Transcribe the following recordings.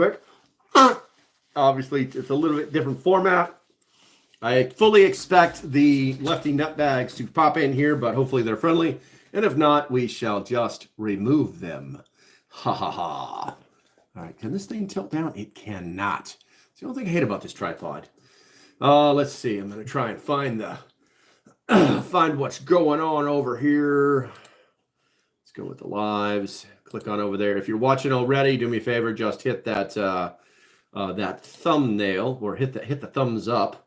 But obviously, it's a little bit different format. I fully expect the lefty nutbags to pop in here, but hopefully they're friendly. And if not, we shall just remove them. Ha ha ha. All right, can this thing tilt down? It cannot. It's the only thing I hate about this tripod. Let's see. I'm going to try and find find what's going on over here. Let's go with the lives. Click on over there. If you're watching already, do me a favor, just hit that that thumbnail or hit the thumbs up,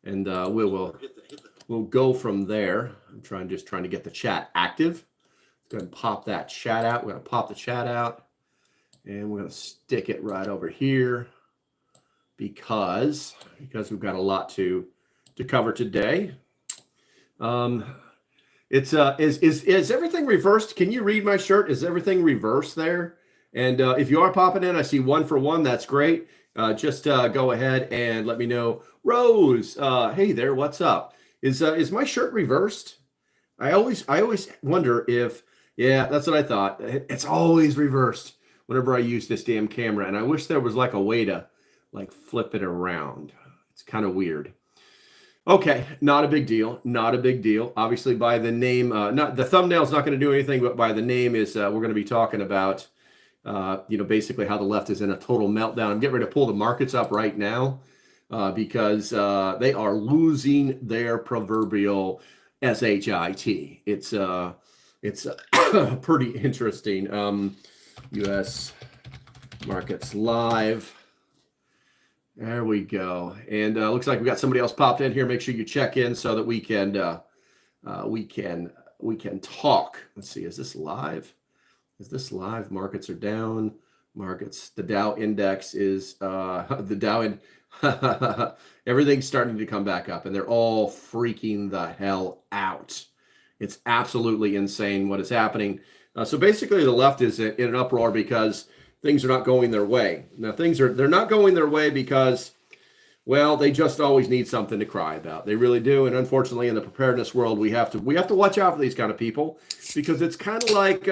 and we'll go from there. I'm just trying to get the chat active. Let's go ahead and pop that chat out. We're going to pop the chat out, and we're going to stick it right over here because we've got a lot to cover today. Is everything reversed? Can you read my shirt? Is everything reversed there? And if you are popping in, I see 1 for 1. That's great. Just go ahead and let me know. Rose, hey there, what's up? Is my shirt reversed? I always wonder if, yeah, that's what I thought. It's always reversed whenever I use this damn camera, and I wish there was like a way to like flip it around. It's kind of weird. Okay, not a big deal. Not a big deal. Obviously, by the name, not the thumbnail's not going to do anything, but by the name is we're going to be talking about, basically how the left is in a total meltdown. I'm getting ready to pull the markets up right now because they are losing their proverbial shit. It's pretty interesting. U.S. markets live. There we go. And looks like we got somebody else popped in here. Make sure you check in so that we can talk. Let's see. Is this live? Is this live? Markets are down. Markets. The Dow index is the Dow everything's starting to come back up, and they're all freaking the hell out. It's absolutely insane what is happening. So basically, the left is in an uproar because things are not going their way. Now, they're not going their way because, well, they just always need something to cry about. They really do. And unfortunately, in the preparedness world, we have to watch out for these kind of people because it's kind of like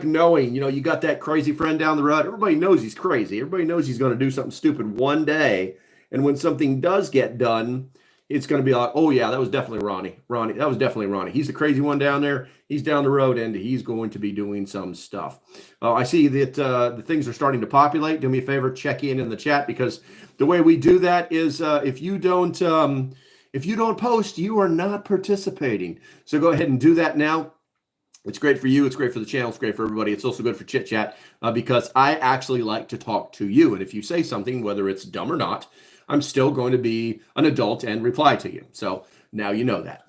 knowing, you got that crazy friend down the road. Everybody knows he's crazy. Everybody knows he's going to do something stupid one day. And when something does get done, it's going to be like, oh, yeah, that was definitely Ronnie. That was definitely Ronnie. He's the crazy one down there. He's down the road, and he's going to be doing some stuff. I see that the things are starting to populate. Do me a favor, check in the chat, because the way we do that is if you don't post, you are not participating. So go ahead and do that now. It's great for you. It's great for the channel. It's great for everybody. It's also good for chit chat because I actually like to talk to you. And if you say something, whether it's dumb or not, I'm still going to be an adult and reply to you. So now you know that.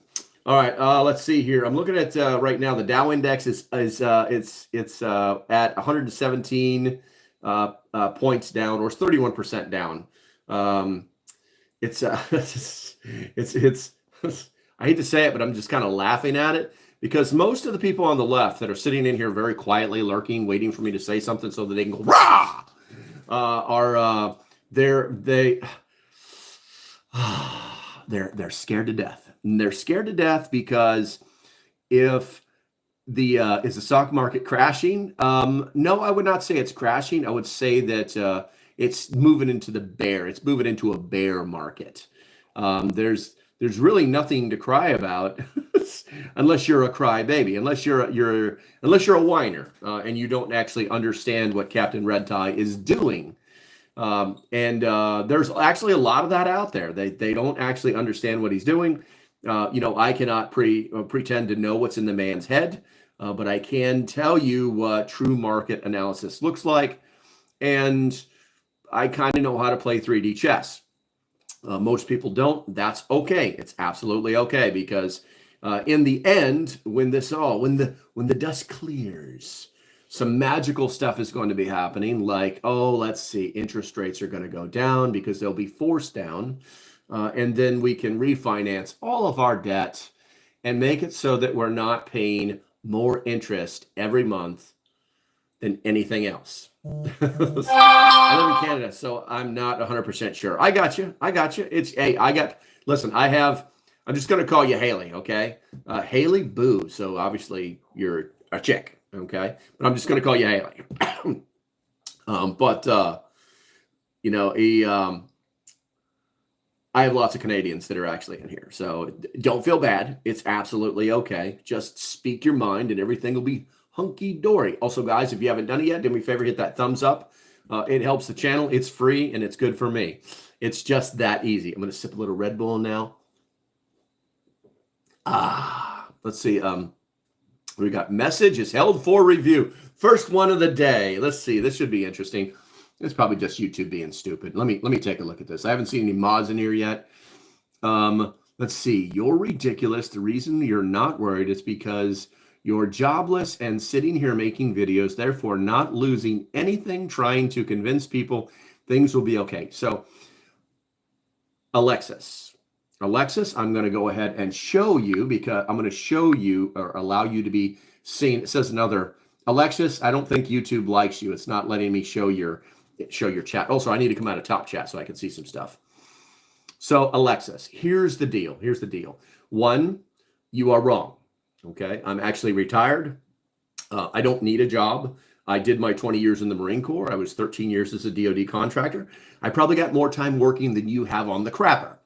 All right, let's see here. I'm looking at right now. The Dow index is at 117 points down, or it's 31% down. It's I hate to say it, but I'm just kind of laughing at it because most of the people on the left that are sitting in here very quietly lurking, waiting for me to say something so that they can go rah, they're scared to death. And they're scared to death because if is the stock market crashing? No, I would not say it's crashing. I would say that it's moving into the bear. It's moving into a bear market. There's really nothing to cry about unless you're a crybaby, unless you're a whiner and you don't actually understand what Captain Red Tie is doing. There's actually a lot of that out there. They don't actually understand what he's doing. I cannot pretend to know what's in the man's head, but I can tell you what true market analysis looks like. And I kind of know how to play 3D chess. Most people don't. That's okay. It's absolutely okay because in the end, when the dust clears, some magical stuff is going to be happening. Like, let's see, interest rates are going to go down because they'll be forced down. And then we can refinance all of our debt and make it so that we're not paying more interest every month than anything else. I live in Canada, so I'm not 100% sure. I got you. Listen, I'm just going to call you Haley, okay? Haley Boo. So obviously you're a chick, okay? But I'm just going to call you Haley. You know, I have lots of Canadians that are actually in here. So don't feel bad. It's absolutely okay. Just speak your mind and everything will be hunky-dory. Also, guys, if you haven't done it yet, do me a favor, hit that thumbs up. It helps the channel. It's free and it's good for me. It's just that easy. I'm going to sip a little Red Bull now. Let's see. We got message is held for review. First one of the day. Let's see. This should be interesting. It's probably just YouTube being stupid. Let me take a look at this. I haven't seen any mods in here yet. Let's see. You're ridiculous. The reason you're not worried is because you're jobless and sitting here making videos, therefore not losing anything, trying to convince people things will be okay. So, Alexis, I'm going to go ahead and show you because I'm going to show you or allow you to be seen. It says another, Alexis, I don't think YouTube likes you. It's not letting me show your chat. Also, I need to come out of top chat so I can see some stuff. So, Alexis, here's the deal. One, you are wrong. Okay, I'm actually retired. I don't need a job. I did my 20 years in the Marine Corps. I was 13 years as a DoD contractor. I probably got more time working than you have on the crapper.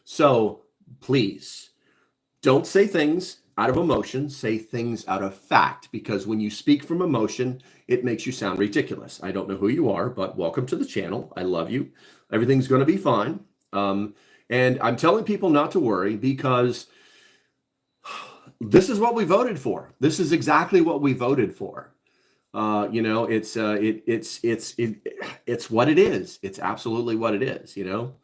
So please don't say things out of emotion, say things out of fact, because when you speak from emotion, it makes you sound ridiculous. I don't know who you are, but welcome to the channel. I love you. Everything's going to be fine. And I'm telling people not to worry because this is what we voted for. This is exactly what we voted for. You know, it's what it is. It's absolutely what it is, you know.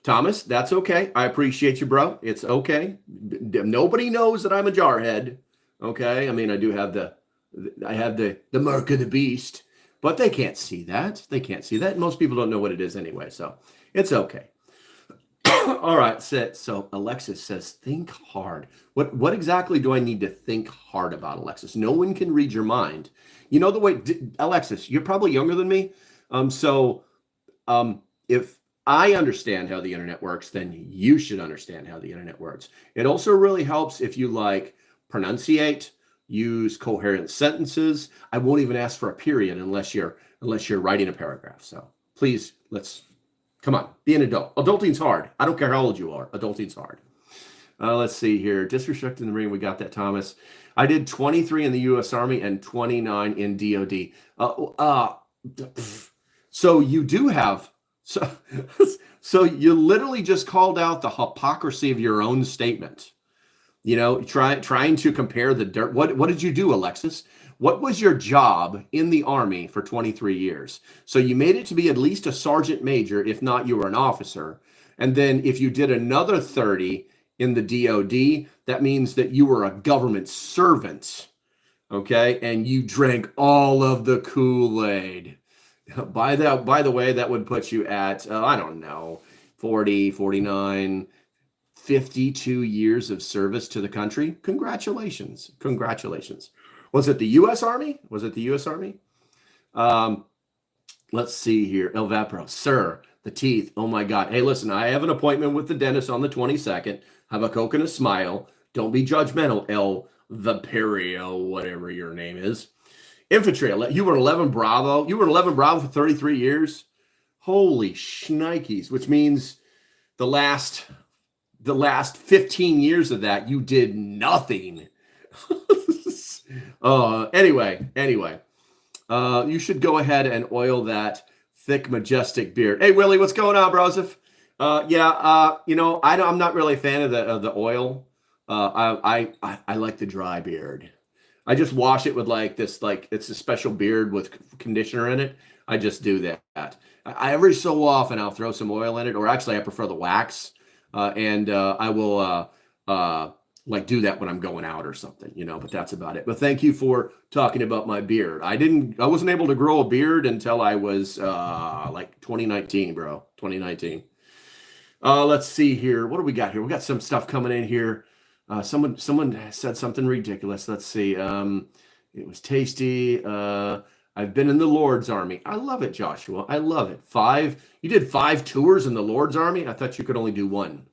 Thomas, that's okay. I appreciate you, bro. It's okay. Nobody knows that I'm a jarhead. Okay. I mean, I do have the mark of the beast, but they can't see that. Most people don't know what it is anyway. So it's okay. All right. So Alexis says, think hard. What exactly do I need to think hard about, Alexis? No one can read your mind. You know the way, Alexis, you're probably younger than me. If I understand how the internet works, then you should understand how the internet works. It also really helps if you pronunciate, use coherent sentences. I won't even ask for a period unless you're writing a paragraph. So please, come on, be an adult. Adulting's hard. I don't care how old you are. Adulting's hard. Let's see here. Disrespect in the Marine. We got that, Thomas. I did 23 in the U.S. Army and 29 in DoD. So you do have. So you literally just called out the hypocrisy of your own statement. You know, trying to compare the dirt. What did you do, Alexis? What was your job in the Army for 23 years? So you made it to be at least a sergeant major, if not you were an officer. And then if you did another 30 in the DoD, that means that you were a government servant. Okay. And you drank all of the Kool-Aid. By the way, that would put you at, I don't know, 40, 49, 52 years of service to the country. Congratulations. Was it the U.S. Army? Let's see here. El Vapro, sir, the teeth. Oh my God. Hey, listen, I have an appointment with the dentist on the 22nd. Have a Coke and a smile. Don't be judgmental, El Vaperio, whatever your name is. Infantry, you were 11 Bravo. You were 11 Bravo for 33 years. Holy shnikes, which means the last 15 years of that, you did nothing. Anyway, you should go ahead and oil that thick, majestic beard. Hey, Willie, what's going on, Broseph? You know, I'm not really a fan of the oil. I like the dry beard. I just wash it with it's a special beard with conditioner in it. I just do that. Every so often I'll throw some oil in it, or actually I prefer the wax. I will do that when I'm going out or something, you know, but that's about it. But thank you for talking about my beard. I wasn't able to grow a beard until I was 2019, bro. 2019. Let's see here. What do we got here? We got some stuff coming in here. Someone said something ridiculous. Let's see. It was tasty. I've been in the Lord's Army. I love it, Joshua. I love it. You did 5 tours in the Lord's Army? I thought you could only do 1.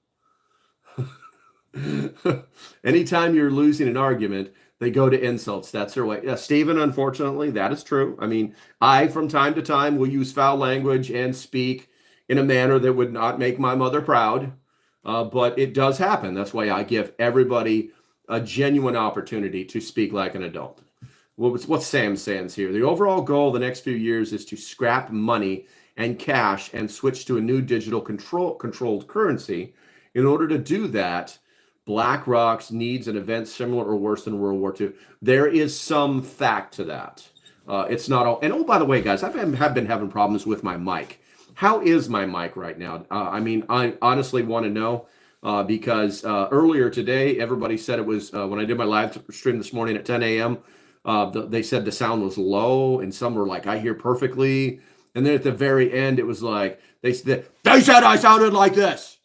Anytime you're losing an argument, They go to insults. That's their way. Yeah, Stephen, unfortunately, that is true. I mean, I, from time to time, will use foul language and speak in a manner that would not make my mother proud. But it does happen. That's why I give everybody a genuine opportunity to speak like an adult. What's Sam saying here? The overall goal the next few years is to scrap money and cash and switch to a new digital controlled currency. In order to do that, BlackRock needs an event similar or worse than World War II. There is some fact to that. It's not all. And oh, by the way, guys, have been having problems with my mic. How is my mic right now? I mean, I honestly want to know because earlier today, everybody said it was when I did my live stream this morning at 10 a.m. They said the sound was low, and some were like, "I hear perfectly." And then at the very end, it was like they said I sounded like this.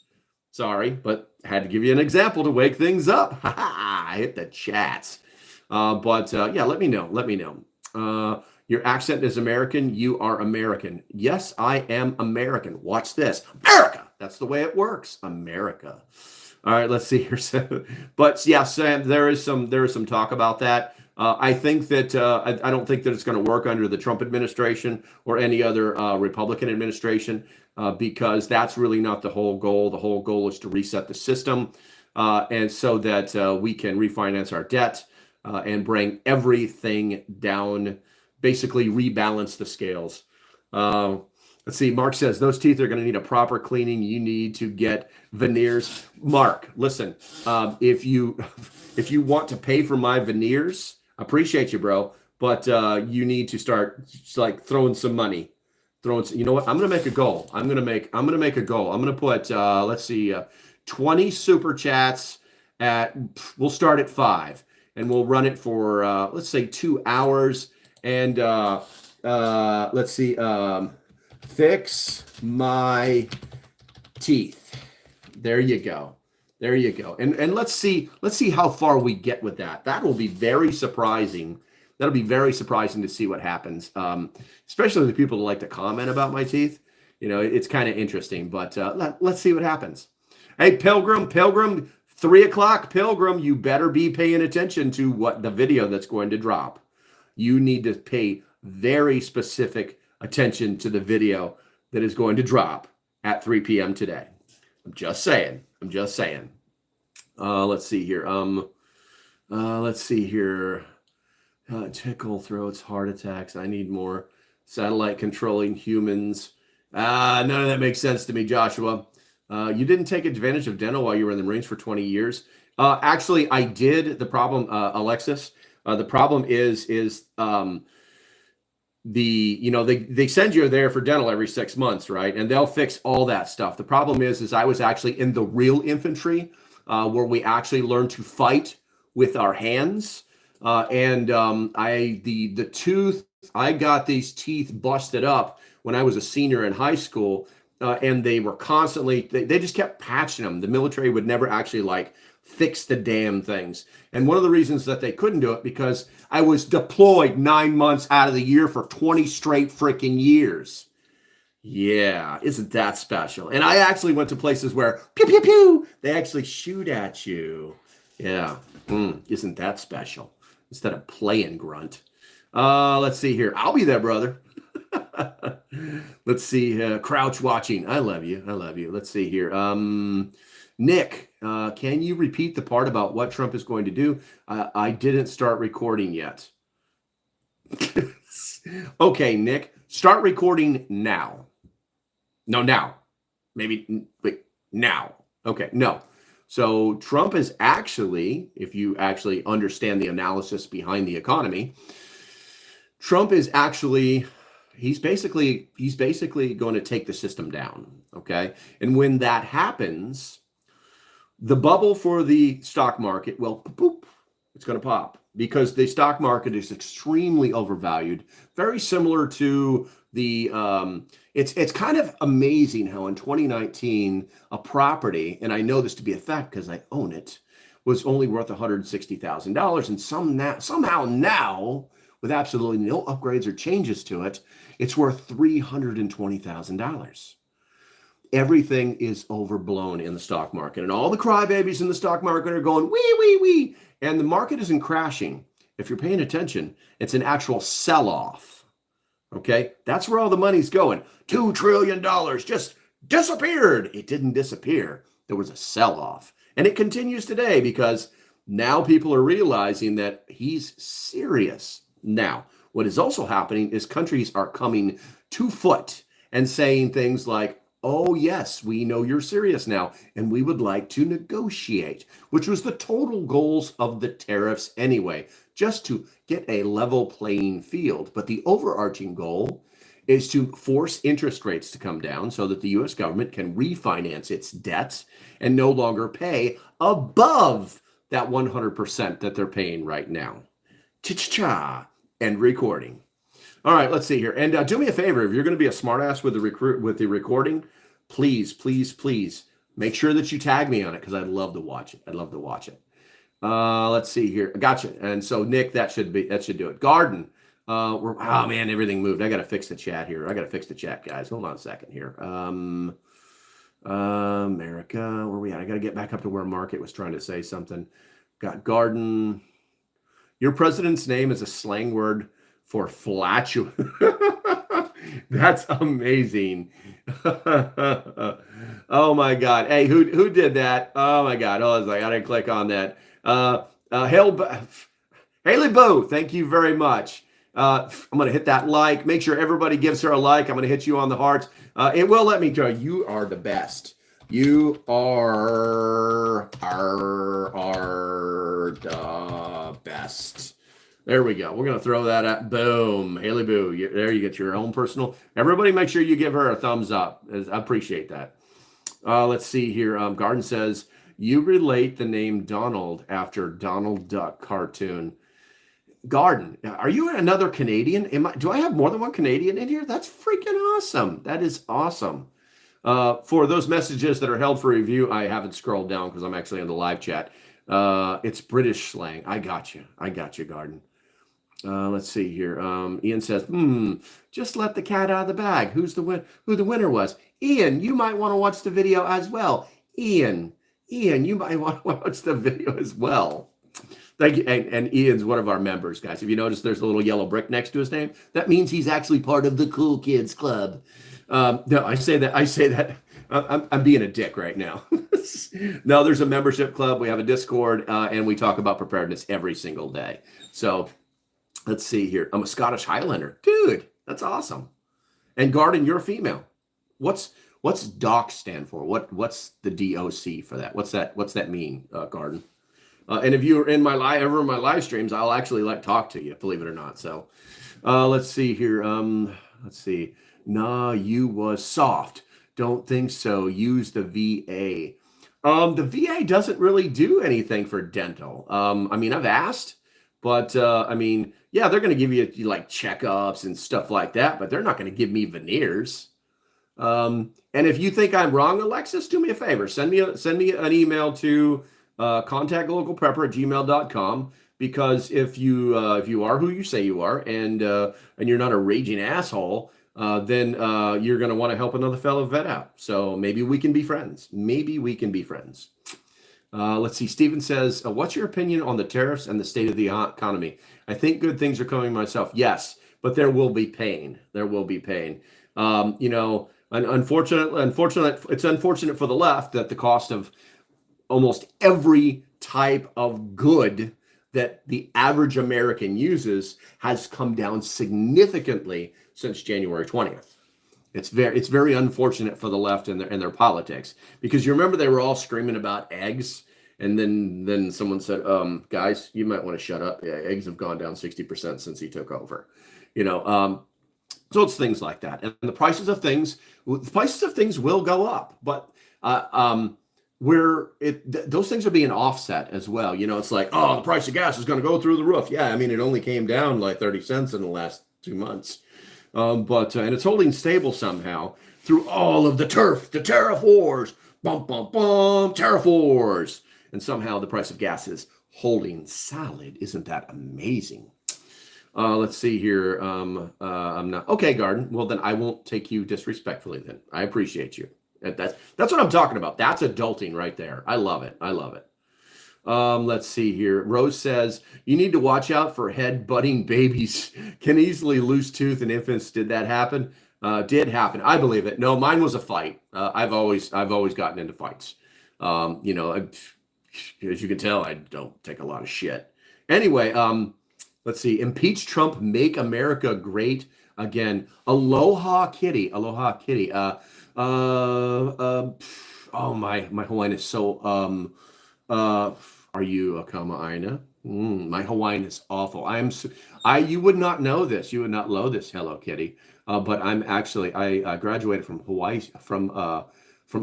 Sorry, but had to give you an example to wake things up. I hit the chats. Yeah, let me know. Let me know. Your accent is American. You are American. Yes, I am American. Watch this. America. That's the way it works. America. All right, let's see here. But yeah, Sam, there is some talk about that. I think that I don't think that it's going to work under the Trump administration or any other Republican administration. Because that's really not the whole goal. The whole goal is to reset the system and so that we can refinance our debt and bring everything down, basically rebalance the scales. Let's see. Mark says those teeth are going to need a proper cleaning. You need to get veneers. Mark, listen, if you want to pay for my veneers, I appreciate you, bro, but you need to start like throwing some money. You know what? I'm gonna make a goal. I'm gonna make a goal. I'm gonna put let's see, 20 super chats we'll start at 5 and we'll run it for let's say 2 hours. And let's see, fix my teeth. There you go. There you go. And let's see how far we get with that. That will be very surprising. That'll be very surprising to see what happens, especially the people who like to comment about my teeth. You know, it's kind of interesting, but let's see what happens. Hey, Pilgrim, 3 o'clock, Pilgrim, you better be paying attention to what the video that's going to drop. You need to pay very specific attention to the video that is going to drop at 3 p.m. today. I'm just saying. Let's see here. Tickle throats, heart attacks. I need more satellite controlling humans. None of that makes sense to me, Joshua. You didn't take advantage of dental while you were in the Marines for 20 years. Actually, I did. The problem, Alexis, the problem is they send you there for dental every 6 months, right? And they'll fix all that stuff. The problem is I was actually in the real infantry where we actually learned to fight with our hands. I got these teeth busted up when I was a senior in high school, and they were constantly, they just kept patching them. The military would never actually like fix the damn things. And one of the reasons that they couldn't do it because I was deployed 9 months out of the year for 20 straight freaking years. Yeah, isn't that special? And I actually went to places where pew, pew, pew, they actually shoot at you. Yeah, isn't that special? Instead of playing grunt. Let's see here. I'll be there, brother. Let's see. Crouch watching. I love you. Let's see here. Nick, can you repeat the part about what Trump is going to do? I didn't start recording yet. Okay, Nick, start recording now. No, now. Maybe, wait, now. Okay, no. So Trump is actually, if you actually understand the analysis behind the economy, Trump is actually, he's basically going to take the system down, okay? And when that happens, the bubble for the stock market, well, boop, it's going to pop because the stock market is extremely overvalued, very similar to the it's kind of amazing how in 2019 a property, and I know this to be a fact because I own it, was only worth $160,000, and somehow now with absolutely no upgrades or changes to it, it's worth $320,000. Everything is overblown in the stock market, and all the crybabies in the stock market are going wee wee wee. And the market isn't crashing. If you're paying attention, it's an actual sell-off. Okay, that's where all the money's going. $2 trillion just disappeared. It didn't disappear. There was a sell-off. And it continues today because now people are realizing that he's serious. Now, what is also happening is countries are coming to foot and saying things like, oh, yes, we know you're serious now, and we would like to negotiate, which was the total goals of the tariffs anyway, just to get a level playing field. But the overarching goal is to force interest rates to come down so that the U.S. government can refinance its debts and no longer pay above that 100% that they're paying right now. Cha-cha-cha. End recording. All right, let's see here. And do me a favor, if you're going to be a smartass with the recording, please, please, please make sure that you tag me on it because I'd love to watch it. I'd love to watch it. Let's see here. Gotcha. And so Nick, that should do it. Garden. Oh man, everything moved. I got to fix the chat here. I got to fix the chat, guys. Hold on a second here. America, where are we at? I got to get back up to where Market was trying to say something. Got Garden. Your president's name is a slang word for flatulent. That's amazing. Oh my God. Hey, who did that? Oh my God. Oh, I was like, I didn't click on that. Haley Boo, thank you very much. I'm going to hit that like. Make sure everybody gives her a like. I'm going to hit you on the hearts. It will let me go. You are the best. You are the best. There we go. We're going to throw that at boom. Haley Boo. There you get your own personal. Everybody make sure you give her a thumbs up. I appreciate that. Let's see here. Garden says, you relate the name Donald after Donald Duck cartoon. Garden, are you another Canadian? Do I have more than one Canadian in here? That's freaking awesome. That is awesome. For those messages that are held for review, I haven't scrolled down because I'm actually in the live chat. It's British slang. I got you. I got you, Garden. Let's see here. Ian says, just let the cat out of the bag. Who the winner was? Ian, you might want to watch the video as well. Ian, you might want to watch the video as well. Thank you. And Ian's one of our members, guys. If you notice, there's a little yellow brick next to his name. That means he's actually part of the Cool Kids Club. No, I say that. I'm being a dick right now. No, there's a membership club. We have a Discord, and we talk about preparedness every single day. So let's see here. I'm a Scottish Highlander. Dude, that's awesome. And Garden, you're a female. What's DOC stand for? What's the DOC for that? What's that mean, Garden? And if you're in my live streams, I'll actually talk to you, believe it or not. So let's see here. Let's see. Nah, you was soft. Don't think so. Use the VA. The VA doesn't really do anything for dental. I mean, I've asked, but I mean, yeah, they're going to give you like checkups and stuff like that, but they're not going to give me veneers. And if you think I'm wrong, Alexis, do me a favor. Send me an email to contact localprepper@gmail.com, because if you are who you say you are, and you're not a raging asshole, then you're going to want to help another fellow vet out. So maybe we can be friends. Let's see. Steven says, what's your opinion on the tariffs and the state of the economy? I think good things are coming myself. Yes, but there will be pain. Unfortunately, it's unfortunate for the left that the cost of almost every type of good that the average American uses has come down significantly since January 20th. It's very unfortunate for the left and their politics, because you remember they were all screaming about eggs, and then someone said, guys, you might want to shut up. Yeah, eggs have gone down 60% since he took over. So it's things like that, and the prices of things will go up, but those things are being offset as well. It's like, oh, the price of gas is going to go through the roof. Yeah, I mean, it only came down like 30 cents in the last 2 months. But it's holding stable somehow through all of the tariff wars, tariff wars. And somehow the price of gas is holding solid. Isn't that amazing? Let's see here. I'm not okay, Garden. Well, then I won't take you disrespectfully then. I appreciate you. That's what I'm talking about. That's adulting right there. I love it. Let's see here. Rose says, you need to watch out for head butting babies. Can easily lose tooth in infants. Did that happen? Did happen. I believe it. No, mine was a fight. I've always gotten into fights. You know, as you can tell, I don't take a lot of shit. Anyway, let's see. Impeach Trump, make America great again. Aloha Kitty. Aloha Kitty. Oh, my Hawaiian is so, are you a Kama'aina? My Hawaiian is awful. You would not know this. You would not know this. Hello, Kitty. But I'm actually, I graduated from Hawaii, from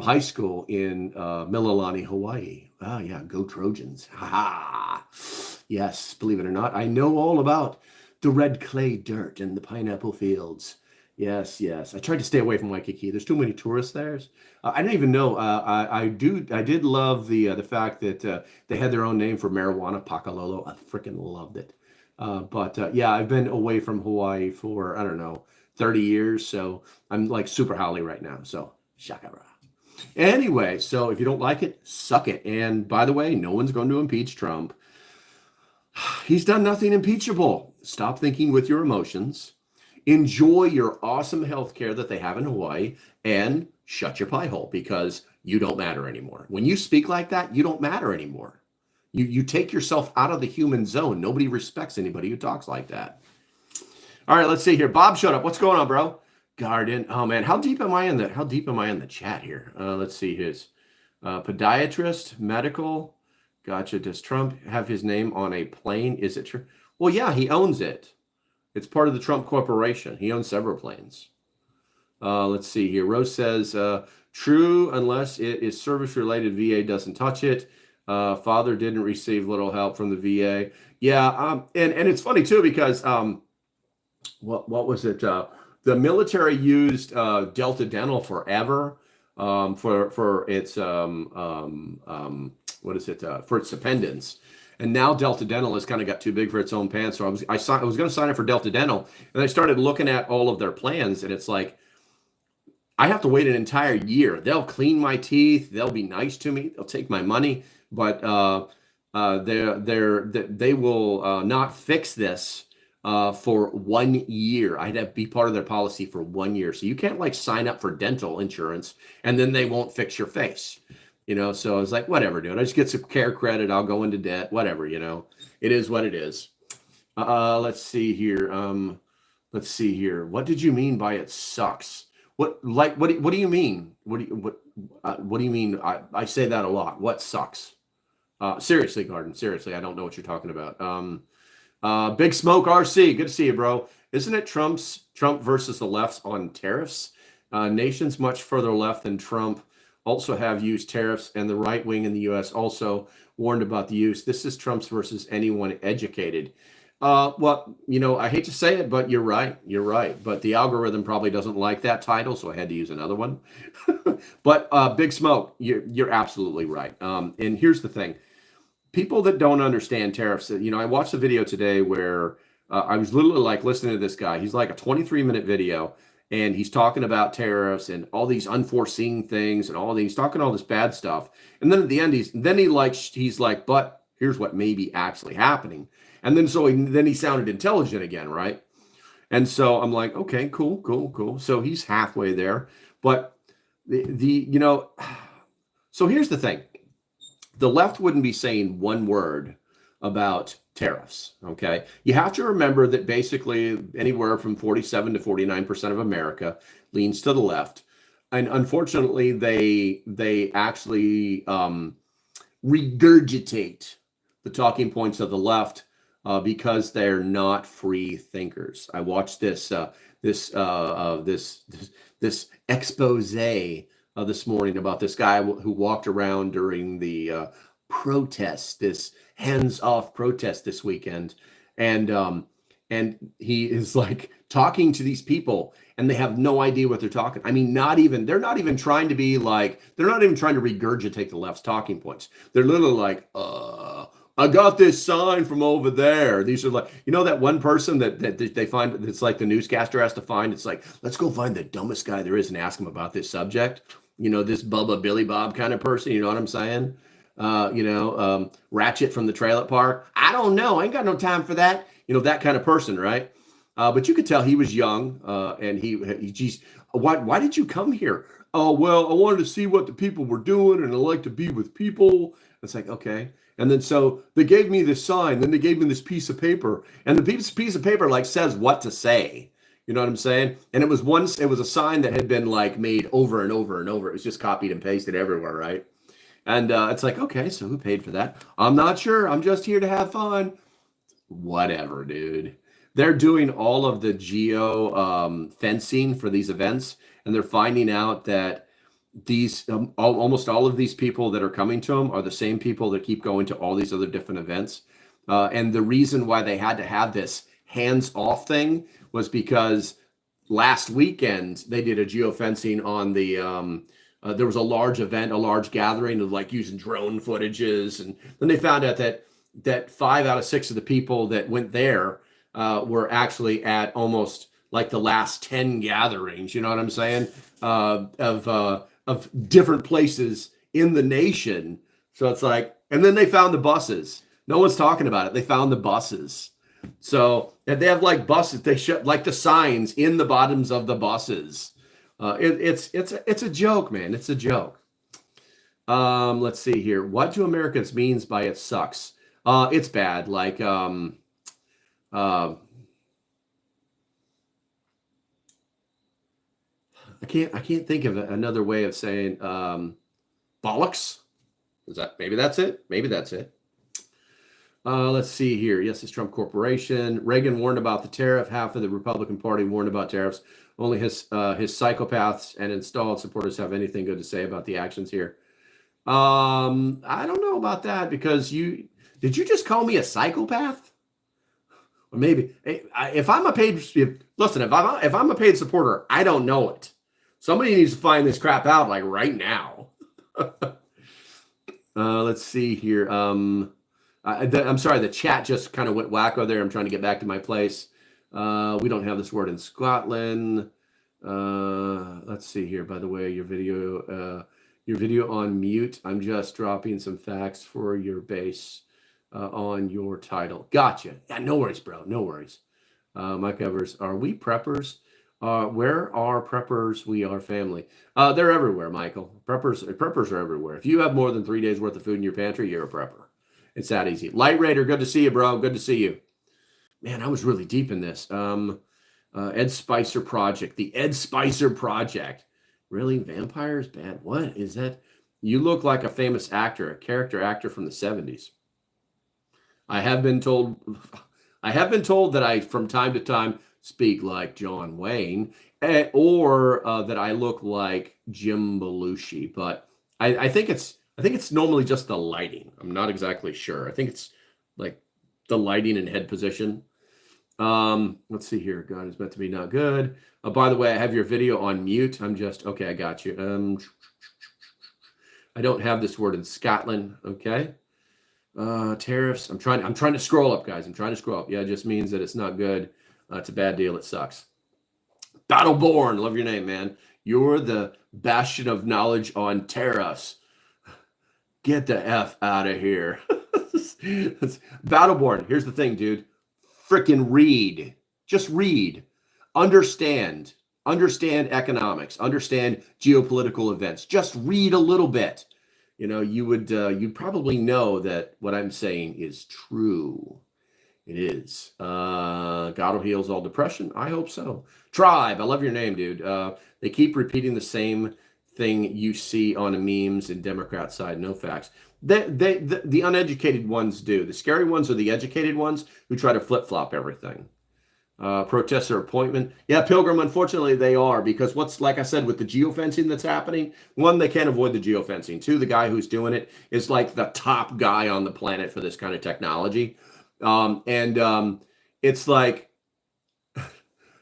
high school in Mililani, Hawaii. Ah, yeah, go Trojans. Ha ha. Yes, believe it or not, I know all about the red clay dirt and the pineapple fields. Yes, yes. I tried to stay away from Waikiki. There's too many tourists there. I didn't even know. I did love the fact that they had their own name for marijuana, Pakalolo. I freaking loved it. But yeah, I've been away from Hawaii for, I don't know, 30 years. So I'm like super haole right now. So shakara. Anyway, so if you don't like it, suck it. And by the way, no one's going to impeach Trump. He's done nothing impeachable. Stop thinking with your emotions. Enjoy your awesome health care that they have in Hawaii and shut your pie hole because you don't matter anymore. When you speak like that, you don't matter anymore. You take yourself out of the human zone. Nobody respects anybody who talks like that. All right, let's see here. Bob showed up. What's going on, bro? Garden. Oh man, how deep am I in the chat here? Let's see his podiatrist, medical. Gotcha. Does Trump have his name on a plane? Is it true? Well, yeah, he owns it. It's part of the Trump Corporation. He owns several planes. Let's see here. Rose says, true, unless it is service-related, VA doesn't touch it. Father didn't receive little help from the VA. Yeah, and it's funny, too, because what was it? The military used Delta Dental forever for its, what is it, for its dependents. And now Delta Dental has kind of got too big for its own pants. So I was going to sign up for Delta Dental, and I started looking at all of their plans, and it's like, I have to wait an entire year. They'll clean my teeth. They'll be nice to me. They'll take my money, but they will not fix this for 1 year. I'd have to be part of their policy for 1 year. So you can't like sign up for dental insurance and then they won't fix your face. You know, so I was like, whatever, dude. I just get some care credit. I'll go into debt. Whatever, you know. It is what it is. Let's see here. Let's see here. What did you mean by it sucks? What do you mean? What do you mean? I say that a lot. What sucks? Seriously, Garden. Seriously, I don't know what you're talking about. Big Smoke RC. Good to see you, bro. Isn't it Trump versus the lefts on tariffs? Nations much further left than Trump also have used tariffs, and the right wing in the U.S. also warned about the use. This is Trump's versus anyone educated. Well, you know, I hate to say it, but you're right. You're right. But the algorithm probably doesn't like that title, so I had to use another one. But Big Smoke, you're absolutely right. And here's the thing. People that don't understand tariffs, you know, I watched a video today where I was literally like listening to this guy. He's like a 23-minute video. And he's talking about tariffs and all these unforeseen things and all these, he's talking all this bad stuff. And then at the end, he's like, but here's what may be actually happening. And then then he sounded intelligent again, right? And so I'm like, okay, cool. So he's halfway there. But you know, so here's the thing. The left wouldn't be saying one word about tariffs. Okay. You have to remember that basically anywhere from 47 to 49% of America leans to the left. And unfortunately, they actually regurgitate the talking points of the left because they're not free thinkers. I watched this expose this morning about this guy who walked around during the protest, this hands-off protest this weekend, and he is like talking to these people, and they have no idea what they're talking. I mean, they're not even trying to regurgitate the left's talking points. They're literally like, I got this sign from over there. These are like, you know, that one person that they find, it's like the newscaster has to find. It's like, let's go find the dumbest guy there is and ask him about this subject. You know, this Bubba Billy Bob kind of person. You know what I'm saying? Ratchet from the trailer park. I don't know. I ain't got no time for that. That kind of person, right? But you could tell he was young, and geez, why did you come here? Oh, well, I wanted to see what the people were doing, and I like to be with people. It's like, okay. And then so they gave me this sign, then they gave me this piece of paper, and the piece of paper like says what to say. You know what I'm saying? And it was a sign that had been like made over and over and over. It was just copied and pasted everywhere, right? And it's like, okay, so who paid for that? I'm not sure. I'm just here to have fun. Whatever, dude. They're doing all of the geo fencing for these events, and they're finding out that these almost all of these people that are coming to them are the same people that keep going to all these other different events. And the reason why they had to have this hands-off thing was because last weekend they did a geofencing on the there was a large event, a large gathering of like using drone footages, and then they found out that 5 out of 6 of the people that went there were actually at almost like the last 10 gatherings. You know what I'm saying? Of different places in the nation. So it's like, and then they found the buses. No one's talking about it. They found the buses. So and they have like buses. They shut like the signs in the bottoms of the buses. It's a joke, man. It's a joke. Let's see here. What do Americans means by it sucks? It's bad. Like I can't think of another way of saying bollocks. Maybe that's it? Maybe that's it. Let's see here. Yes, it's Trump Corporation. Reagan warned about the tariff. Half of the Republican Party warned about tariffs. Only his psychopaths and installed supporters have anything good to say about the actions here. I don't know about that, because did you just call me a psychopath? Or maybe if I'm a paid supporter, I don't know it. Somebody needs to find this crap out like right now. Let's see here. I'm sorry, the chat just kind of went wacko there. I'm trying to get back to my place. We don't have this word in Scotland. Let's see here. By the way, your video on mute. I'm just dropping some facts for your base on your title. Gotcha. Yeah, no worries, bro. No worries. Mike Evers, are we preppers? Where are preppers? We are family. They're everywhere, Michael. Preppers are everywhere. If you have more than 3 days worth of food in your pantry, you're a prepper. It's that easy. Light Raider, good to see you, bro. Good to see you. Man, I was really deep in this. Ed Spicer Project. The Ed Spicer Project. Really? Vampires? Bad. What is that? You look like a famous actor, a character actor from the 70s. I have been told that I, from time to time, speak like John Wayne, or that I look like Jim Belushi. But I think it's normally just the lighting. I'm not exactly sure. I think it's like the lighting and head position. Let's see here. God is meant to be not good. By the way, I have your video on mute. Okay, I got you. I don't have this word in Scotland. Okay. Tariffs. I'm trying to scroll up, guys. I'm trying to scroll up. Yeah, it just means that it's not good. It's a bad deal. It sucks. Battleborn. Love your name, man. You're the bastion of knowledge on tariffs. Get the F out of here. Battleborn. Here's the thing, dude. Freaking read. Just read. Understand economics. Understand geopolitical events. Just read a little bit. You'd probably know that what I'm saying is true. It is. God will heals all depression. I hope so. Tribe. I love your name, dude. They keep repeating the same thing you see on the memes and Democrat side. No facts. The uneducated ones do. The scary ones are the educated ones who try to flip-flop everything. Protester appointment. Yeah, Pilgrim, unfortunately they are, because like I said, with the geofencing that's happening, one, they can't avoid the geofencing. Two, the guy who's doing it is like the top guy on the planet for this kind of technology. It's like,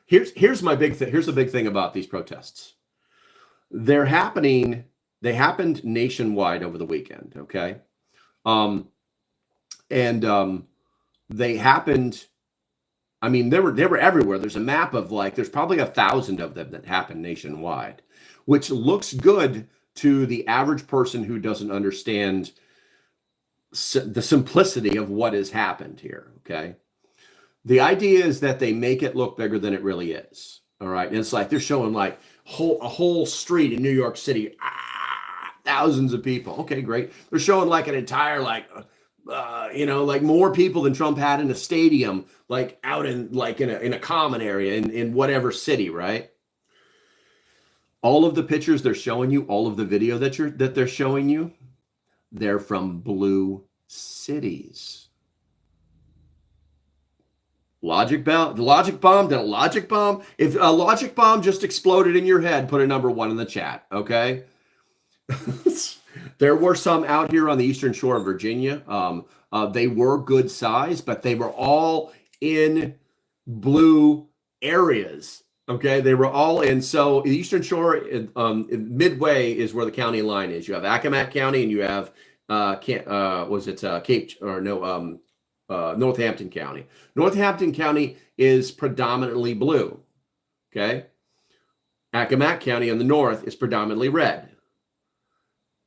here's my big thing. Here's the big thing about these protests. They happened nationwide over the weekend. Okay. They happened, I mean, they were everywhere. There's a map of there's probably 1,000 of them that happen nationwide, which looks good to the average person who doesn't understand the simplicity of what has happened here. Okay. The idea is that they make it look bigger than it really is. All right. And it's like they're showing like a whole street in New York City, thousands of people. Okay, great. They're showing like an entire, like, like more people than Trump had in a stadium, like out in like in a common area in whatever city, right? All of the pictures they're showing you, all of the video that they're showing you, they're from blue cities. Logic bomb? The logic bomb? Did a logic bomb? If a logic bomb just exploded in your head, put a number 1 in the chat, okay? There were some out here on the eastern shore of Virginia. They were good size, but they were all in blue areas, okay? They were all in. So the eastern shore, midway is where the county line is. You have Accomack County and you have, Northampton County. Northampton County is predominantly blue, okay? Accomack County on the north is predominantly red.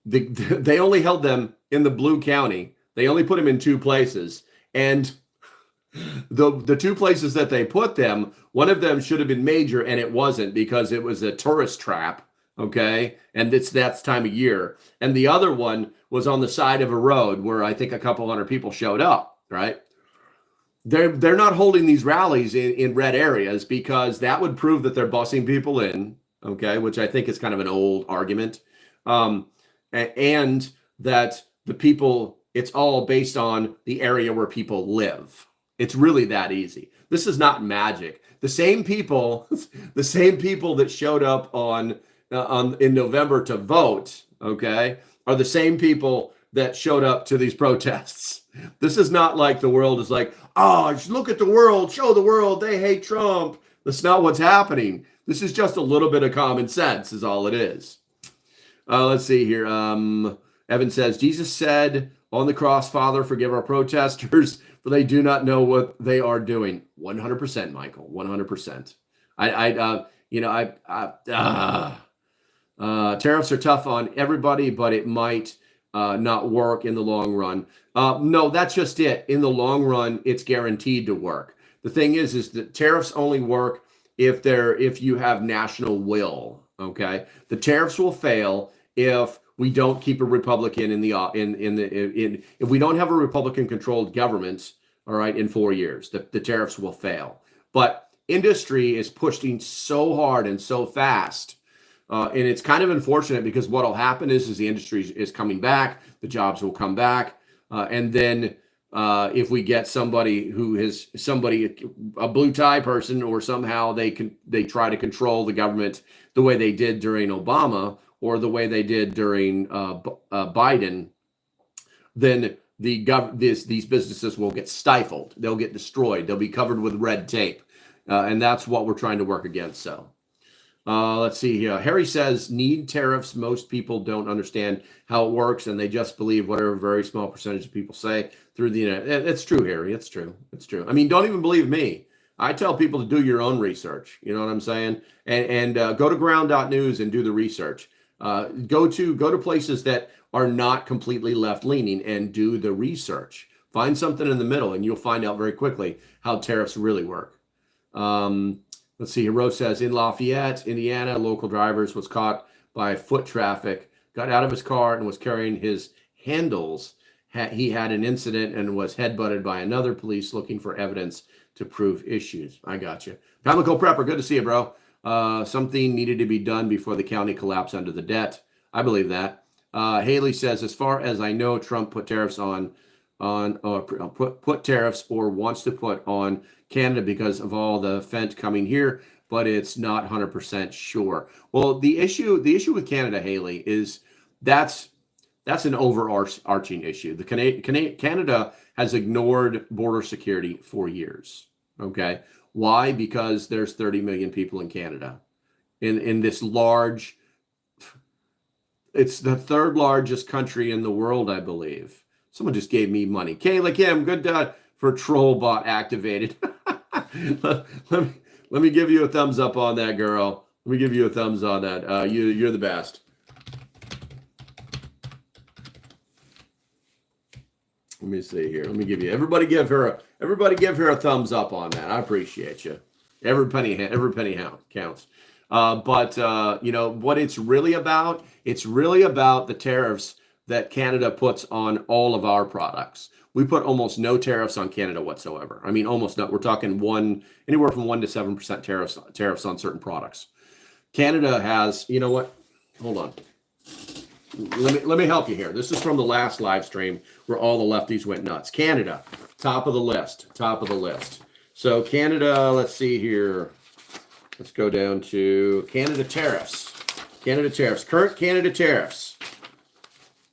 They only held them in the blue county. They only put them in 2 places. And the 2 places that they put them, one of them should have been major, and it wasn't because it was a tourist trap, okay? And that's time of year. And the other one was on the side of a road where I think a couple hundred people showed up. Right? They're not holding these rallies in red areas because that would prove that they're bussing people in, okay, which I think is kind of an old argument. And that the people, it's all based on the area where people live. It's really that easy. This is not magic. The same people that showed up in November to vote, okay, are the same people that showed up to these protests. This is not like the world is like, oh, look at the world, show the world they hate Trump. That's not what's happening. This is just a little bit of common sense is all it is. Let's see here. Evan says, Jesus said on the cross, Father, forgive our protesters, for they do not know what they are doing. 100%, Michael, 100%. Tariffs are tough on everybody, but it might not work in the long run. No, that's just it. In the long run, it's guaranteed to work. The thing is that tariffs only work if you have national will. Okay, the tariffs will fail if we don't keep a Republican if we don't have a Republican-controlled government. All right, in 4 years, the tariffs will fail. But industry is pushing so hard and so fast. And it's kind of unfortunate because what will happen is the industry is coming back, the jobs will come back, and then if we get somebody a blue tie person, or somehow they try to control the government the way they did during Obama or the way they did during Biden, then these businesses will get stifled, they'll get destroyed, they'll be covered with red tape, and that's what we're trying to work against. So. Let's see here. Harry says, need tariffs. Most people don't understand how it works, and they just believe whatever a very small percentage of people say through the internet. It's true, Harry. It's true. It's true. I mean, don't even believe me. I tell people to do your own research. You know what I'm saying? And go to ground.news and do the research. Go to places that are not completely left-leaning and do the research. Find something in the middle, and you'll find out very quickly how tariffs really work. Let's see. Rose says, in Lafayette, Indiana, local drivers was caught by foot traffic, got out of his car and was carrying his handles. He had an incident and was headbutted by another police looking for evidence to prove issues. I got you. LocalPrepper, good to see you, bro. Something needed to be done before the county collapsed under the debt. I believe that. Haley says, as far as I know, Trump put tariffs put tariffs or wants to put on Canada because of all the fent coming here, but it's not 100% sure. Well, the issue with Canada, Haley, is that's an overarching issue. Canada has ignored border security for years. Okay, why? Because there's 30 million people in Canada, in this large. It's the 3rd largest country in the world, I believe. Someone just gave me money. Kayla Kim, good for Trollbot activated. let me give you a thumbs up on that, girl. Let me give you a thumbs on that. You're the best. Let me see here. Let me give you, everybody give her a thumbs up on that. I appreciate you. Every penny counts. But you know what it's really about? It's really about the tariffs that Canada puts on all of our products. We put almost no tariffs on Canada whatsoever. I mean, almost not. We're talking anywhere from 1 to 7% tariffs on certain products. Canada has, you know what? Hold on. Let me help you here. This is from the last live stream where all the lefties went nuts. Canada, top of the list. So Canada, let's see here. Let's go down to Canada tariffs. Current Canada tariffs.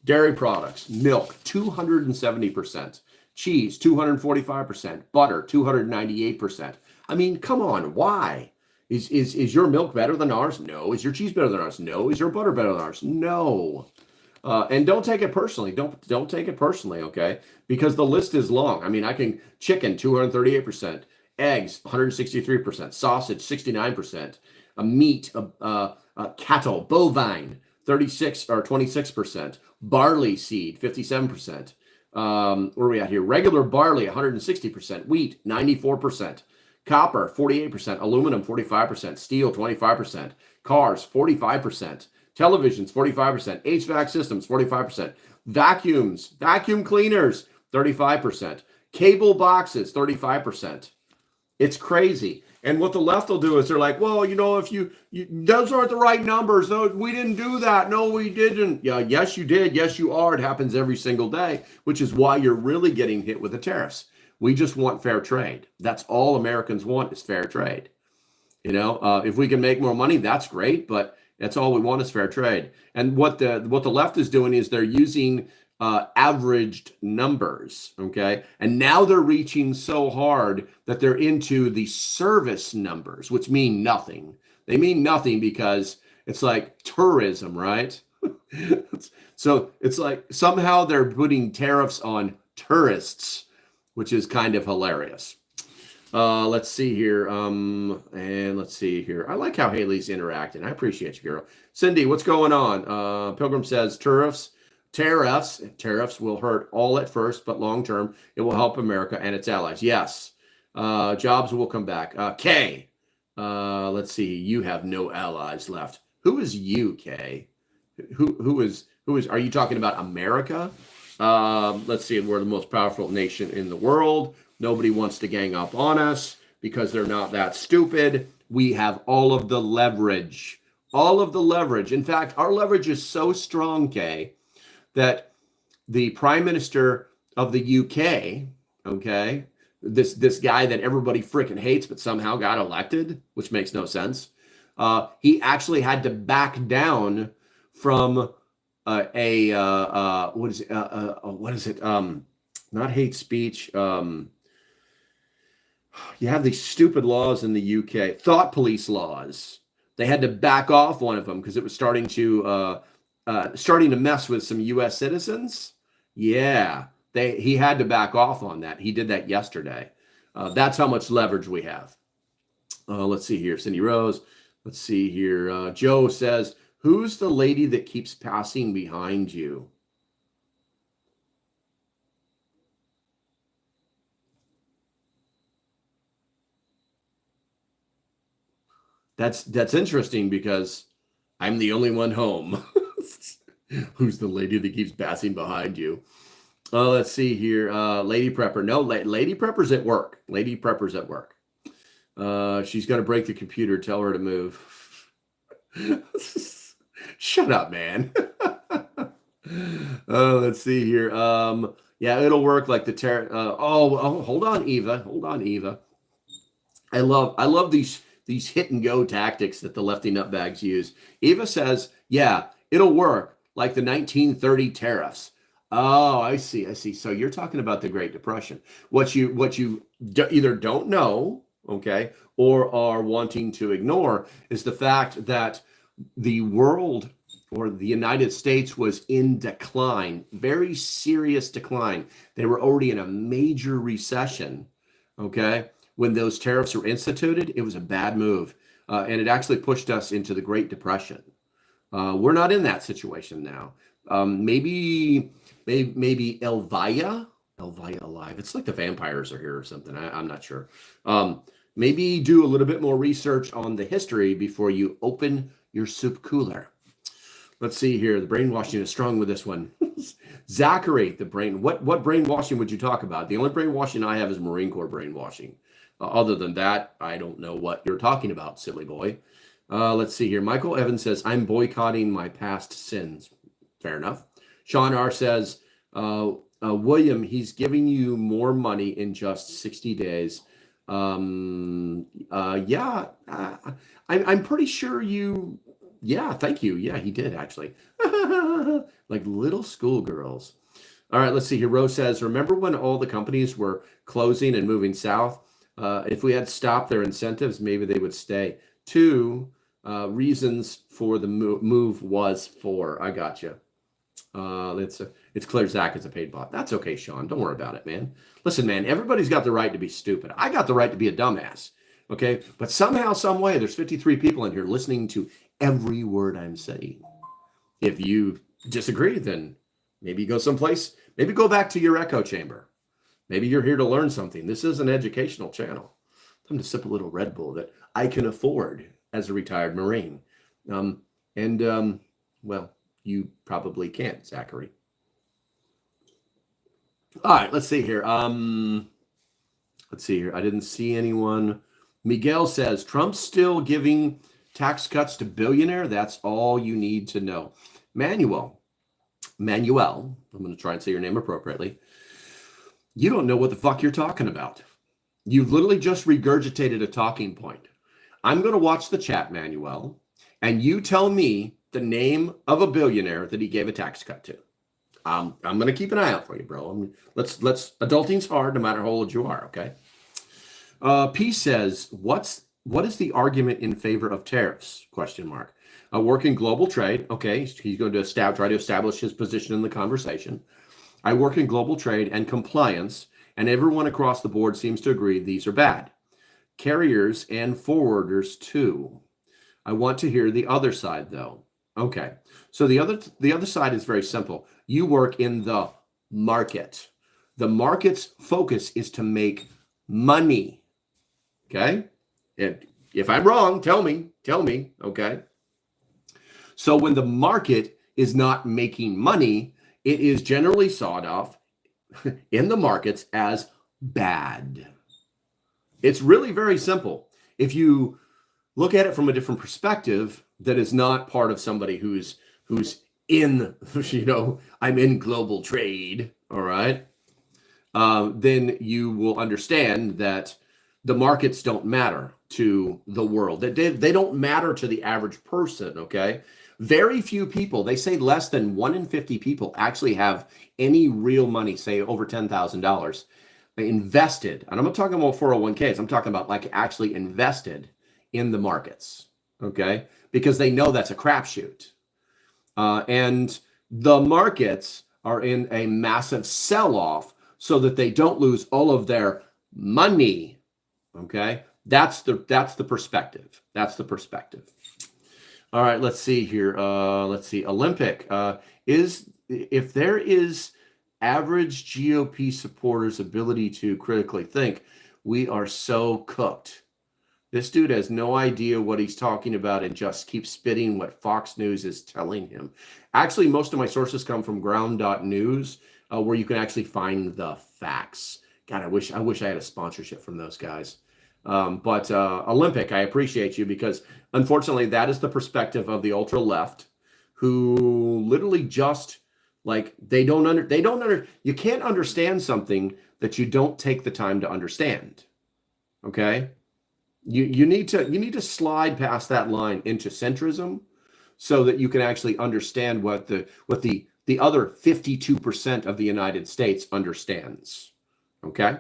Dairy products, milk, 270%. Cheese, 245%. Butter, 298%. I mean, come on, why? Is your milk better than ours? No. Is your cheese better than ours? No. Is your butter better than ours? No. And don't take it personally. Don't take it personally, okay? Because the list is long. I mean, chicken, 238%. Eggs, 163%. Sausage, 69%. Meat, cattle, bovine, 36 or 26%. Barley seed, 57%. Where are we at here? Regular barley, 160%. Wheat, 94%. Copper, 48%. Aluminum, 45%. Steel, 25%. Cars, 45%. Televisions, 45%. HVAC systems, 45%. Vacuums, vacuum cleaners, 35%. Cable boxes, 35%. It's crazy. And what the left will do is they're like, well, you know, if you those aren't the right numbers. No, we didn't do that. No, we didn't. Yeah, yes, you did. Yes, you are. It happens every single day, which is why you're really getting hit with the tariffs. We just want fair trade. That's all Americans want is fair trade. You know, if we can make more money, that's great, but that's all we want is fair trade. And what the left is doing is they're using averaged numbers, okay? And now they're reaching so hard that they're into the service numbers, which mean nothing. They mean nothing because it's like tourism, right? So it's like somehow they're putting tariffs on tourists, which is kind of hilarious. Let's see here. And let's see here. I like how Haley's interacting. I appreciate you, girl. Cindy, what's going on? Pilgrim says tariffs will hurt all at first, but long term, it will help America and its allies. Yes. Jobs will come back. Kay, let's see. You have no allies left. Who is you, Kay? Who is, are you talking about America? Let's see. We're the most powerful nation in the world. Nobody wants to gang up on us because they're not that stupid. We have all of the leverage. In fact, our leverage is so strong, Kay, that the Prime Minister of the UK, okay, this guy that everybody freaking hates but somehow got elected, which makes no sense, he actually had to back down from what is it? Not hate speech. You have these stupid laws in the UK, thought police laws. They had to back off one of them because it was starting to mess with some U.S. citizens. Yeah, he had to back off on that. He did that yesterday. That's how much leverage we have. Let's see here. Cindy Rose. Let's see here. Joe says, who's the lady that keeps passing behind you? That's interesting because I'm the only one home. Who's the lady that keeps passing behind you? Let's see here. Lady Prepper. No, Lady Prepper's at work. She's going to break the computer. Tell her to move. Shut up, man. Let's see here. Yeah, it'll work like the tariff. Hold on, Eva. I love these hit and go tactics that the lefty nutbags use. Eva says, yeah, it'll work like the 1930 tariffs. Oh, I see. So you're talking about the Great Depression. What you either don't know, okay, or are wanting to ignore is the fact that the world or the United States was in decline, very serious decline. They were already in a major recession, okay? When those tariffs were instituted, it was a bad move. And it actually pushed us into the Great Depression. We're not in that situation now. Maybe Elvira Elvite alive. It's like the vampires are here or something. I'm not sure. Maybe do a little bit more research on the history before you open your soup cooler. Let's see here. The brainwashing is strong with this one. Zachary, the brain. What brainwashing would you talk about? The only brainwashing I have is Marine Corps brainwashing. Other than that, I don't know what you're talking about, silly boy. Let's see here. Michael Evans says, I'm boycotting my past sins. Fair enough. Sean R says, William, he's giving you more money in just 60 days. I'm pretty sure you... Yeah, thank you. Yeah, he did actually. Like little schoolgirls. All right, let's see here. Rose says, remember when all the companies were closing and moving south? If we had stopped their incentives, maybe they would stay. 2 reasons for the move was for. I got you. It's clear Zach is a paid bot. That's okay, Sean. Don't worry about it, man. Listen, man, everybody's got the right to be stupid. I got the right to be a dumbass. Okay, but somehow, some way, there's 53 people in here listening to every word I'm saying. If you disagree, then maybe go someplace. Maybe go back to your echo chamber. Maybe you're here to learn something. This is an educational channel. Time to sip a little Red Bull that I can afford as a retired Marine. Well, you probably can't, Zachary. All right, let's see here. I didn't see anyone. Miguel says, Trump's still giving tax cuts to billionaire. That's all you need to know. Manuel, I'm going to try and say your name appropriately. You don't know what the fuck you're talking about. You've literally just regurgitated a talking point. I'm going to watch the chat, Manuel, and you tell me the name of a billionaire that he gave a tax cut to. I'm going to keep an eye out for you, bro. Let's adulting's hard no matter how old you are, okay? P says, what is the argument in favor of tariffs? Question mark. Work in global trade. Okay, he's going to try to establish his position in the conversation. I work in global trade and compliance, and everyone across the board seems to agree these are bad. Carriers and forwarders too. I want to hear the other side though. Okay, so the other side is very simple. You work in the market. The market's focus is to make money. Okay, if I'm wrong, tell me. Okay. So when the market is not making money, it is generally sawed off in the markets as bad. It's really very simple. If you look at it from a different perspective, that is not part of somebody who's in, I'm in global trade, all right, then you will understand that the markets don't matter to the world. They don't matter to the average person, okay? Very few people, they say less than 1 in 50 people actually have any real money, say over $10,000, invested. And I'm not talking about 401ks. I'm talking about like actually invested in the markets, okay? Because they know that's a crapshoot. And the markets are in a massive sell-off so that they don't lose all of their money, okay? That's the perspective. That's the perspective. All right, let's see here. Let's see. Olympic if there is average GOP supporters' ability to critically think, we are so cooked. This dude has no idea what he's talking about and just keeps spitting what Fox News is telling him. Actually, most of my sources come from ground.news, where you can actually find the facts. God, I wish I had a sponsorship from those guys. But Olympic, I appreciate you because unfortunately that is the perspective of the ultra left, who literally just like you can't understand something that you don't take the time to understand. Okay, you need to slide past that line into centrism so that you can actually understand what the other 52% of the United States understands. Okay.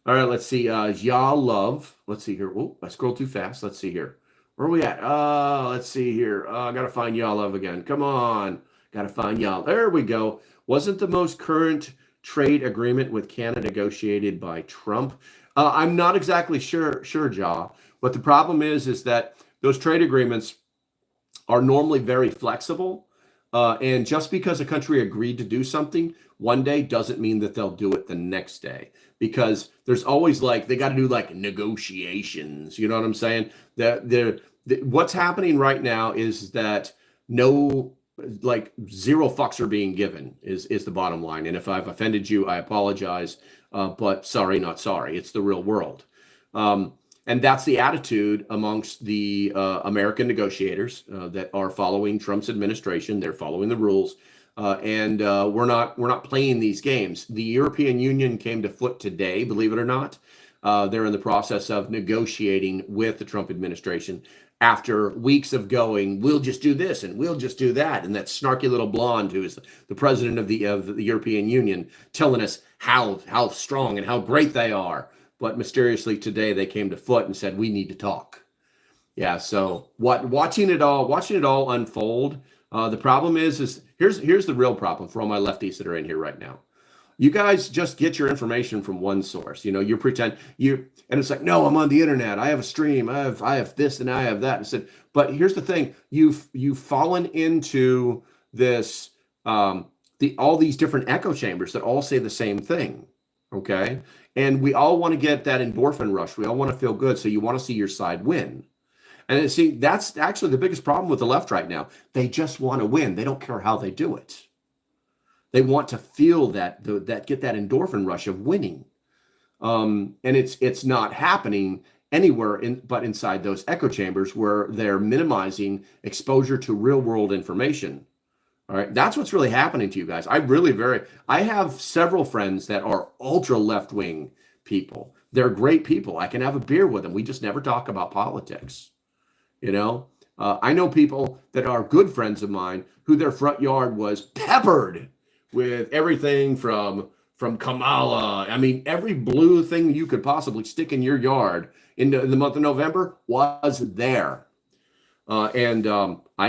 All right, let's see. Y'all love. Let's see here. Oh, I scrolled too fast. Let's see here. Where are we at? Let's see here. I gotta find y'all love again. Come on. Gotta find y'all. There we go. Wasn't the most current trade agreement with Canada negotiated by Trump? I'm not exactly sure, Ja. But the problem is that those trade agreements are normally very flexible. And just because a country agreed to do something one day doesn't mean that they'll do it the next day, because there's always like, they got to do like negotiations. You know what I'm saying? What's happening right now is that no, like, zero fucks are being given is the bottom line. And if I've offended you, I apologize. But sorry, not sorry. It's the real world. And that's the attitude amongst the American negotiators that are following Trump's administration. They're following the rules, and we're not playing these games. The European Union came to foot today, believe it or not. They're in the process of negotiating with the Trump administration after weeks of going, we'll just do this and we'll just do that, and that snarky little blonde who is the president of the European Union telling us how strong and how great they are. But mysteriously today they came to foot and said, we need to talk. Yeah. So watching it all unfold. The problem is here's the real problem for all my lefties that are in here right now. You guys just get your information from one source. You know, you pretend and it's like, no, I'm on the internet. I have a stream. I have this and I have that. And said, but here's the thing. You've fallen into this, all these different echo chambers that all say the same thing. Okay. And we all want to get that endorphin rush. We all want to feel good. So you want to see your side win. And see, that's actually the biggest problem with the left right now. They just want to win. They don't care how they do it. They want to feel that get that endorphin rush of winning. And it's not happening anywhere but inside those echo chambers where they're minimizing exposure to real world information. All right. That's what's really happening to you guys. I have several friends that are ultra left-wing people. They're great people. I can have a beer with them. We just never talk about politics. You know, I know people that are good friends of mine who their front yard was peppered with everything from Kamala. I mean, every blue thing you could possibly stick in your yard in the month of November was there. I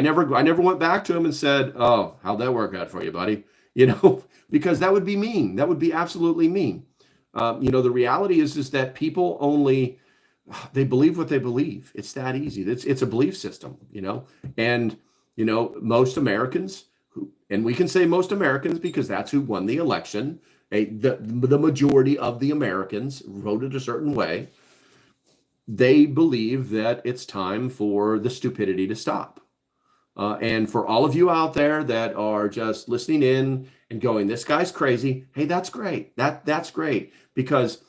never went back to him and said, oh, how'd that work out for you, buddy? You know, because that would be mean. That would be absolutely mean. You know, the reality is that people they believe what they believe. It's that easy. It's a belief system, you know, and, you know, most Americans and we can say most Americans because that's who won the election. The majority of the Americans voted a certain way. They believe that it's time for the stupidity to stop. And for all of you out there that are just listening in and going, this guy's crazy. Hey, that's great. That's great, because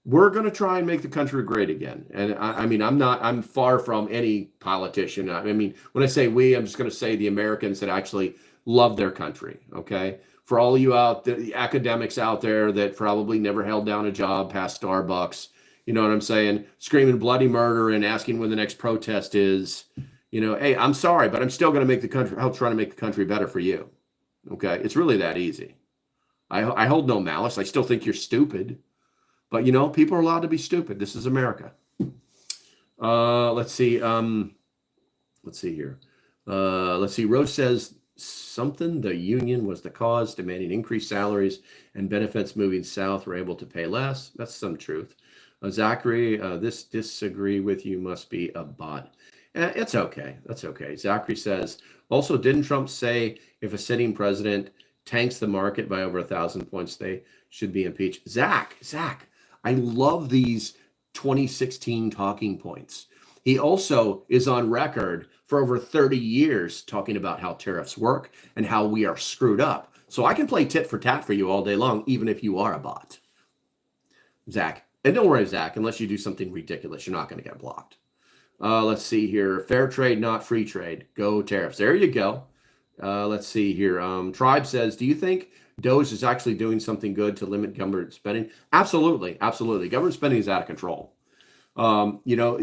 we're going to try and make the country great again. And I mean, I'm far from any politician. I mean, when I say we, I'm just going to say the Americans that actually love their country. Okay. For all of you out there, the academics out there that probably never held down a job past Starbucks, you know what I'm saying? Screaming bloody murder and asking when the next protest is, you know, hey, I'm sorry, but I'm still going to help try to make the country better for you. Okay. It's really that easy. I hold no malice. I still think you're stupid, but you know, people are allowed to be stupid. This is America. Let's see. Let's see here. Let's see. Rose says something. The union was the cause, demanding increased salaries and benefits moving south were able to pay less. That's some truth. Zachary, this disagree with you, must be a bot. It's okay. That's okay. Zachary says, also, didn't Trump say if a sitting president tanks the market by over 1,000 points, they should be impeached? Zach, I love these 2016 talking points. He also is on record for over 30 years talking about how tariffs work and how we are screwed up. So I can play tit for tat for you all day long, even if you are a bot. Zach. And don't worry, Zach, unless you do something ridiculous, you're not going to get blocked. Let's see here. Fair trade, not free trade. Go tariffs. There you go. Let's see here. Tribe says, do you think DOGE is actually doing something good to limit government spending? Absolutely. Absolutely. Government spending is out of control. You know,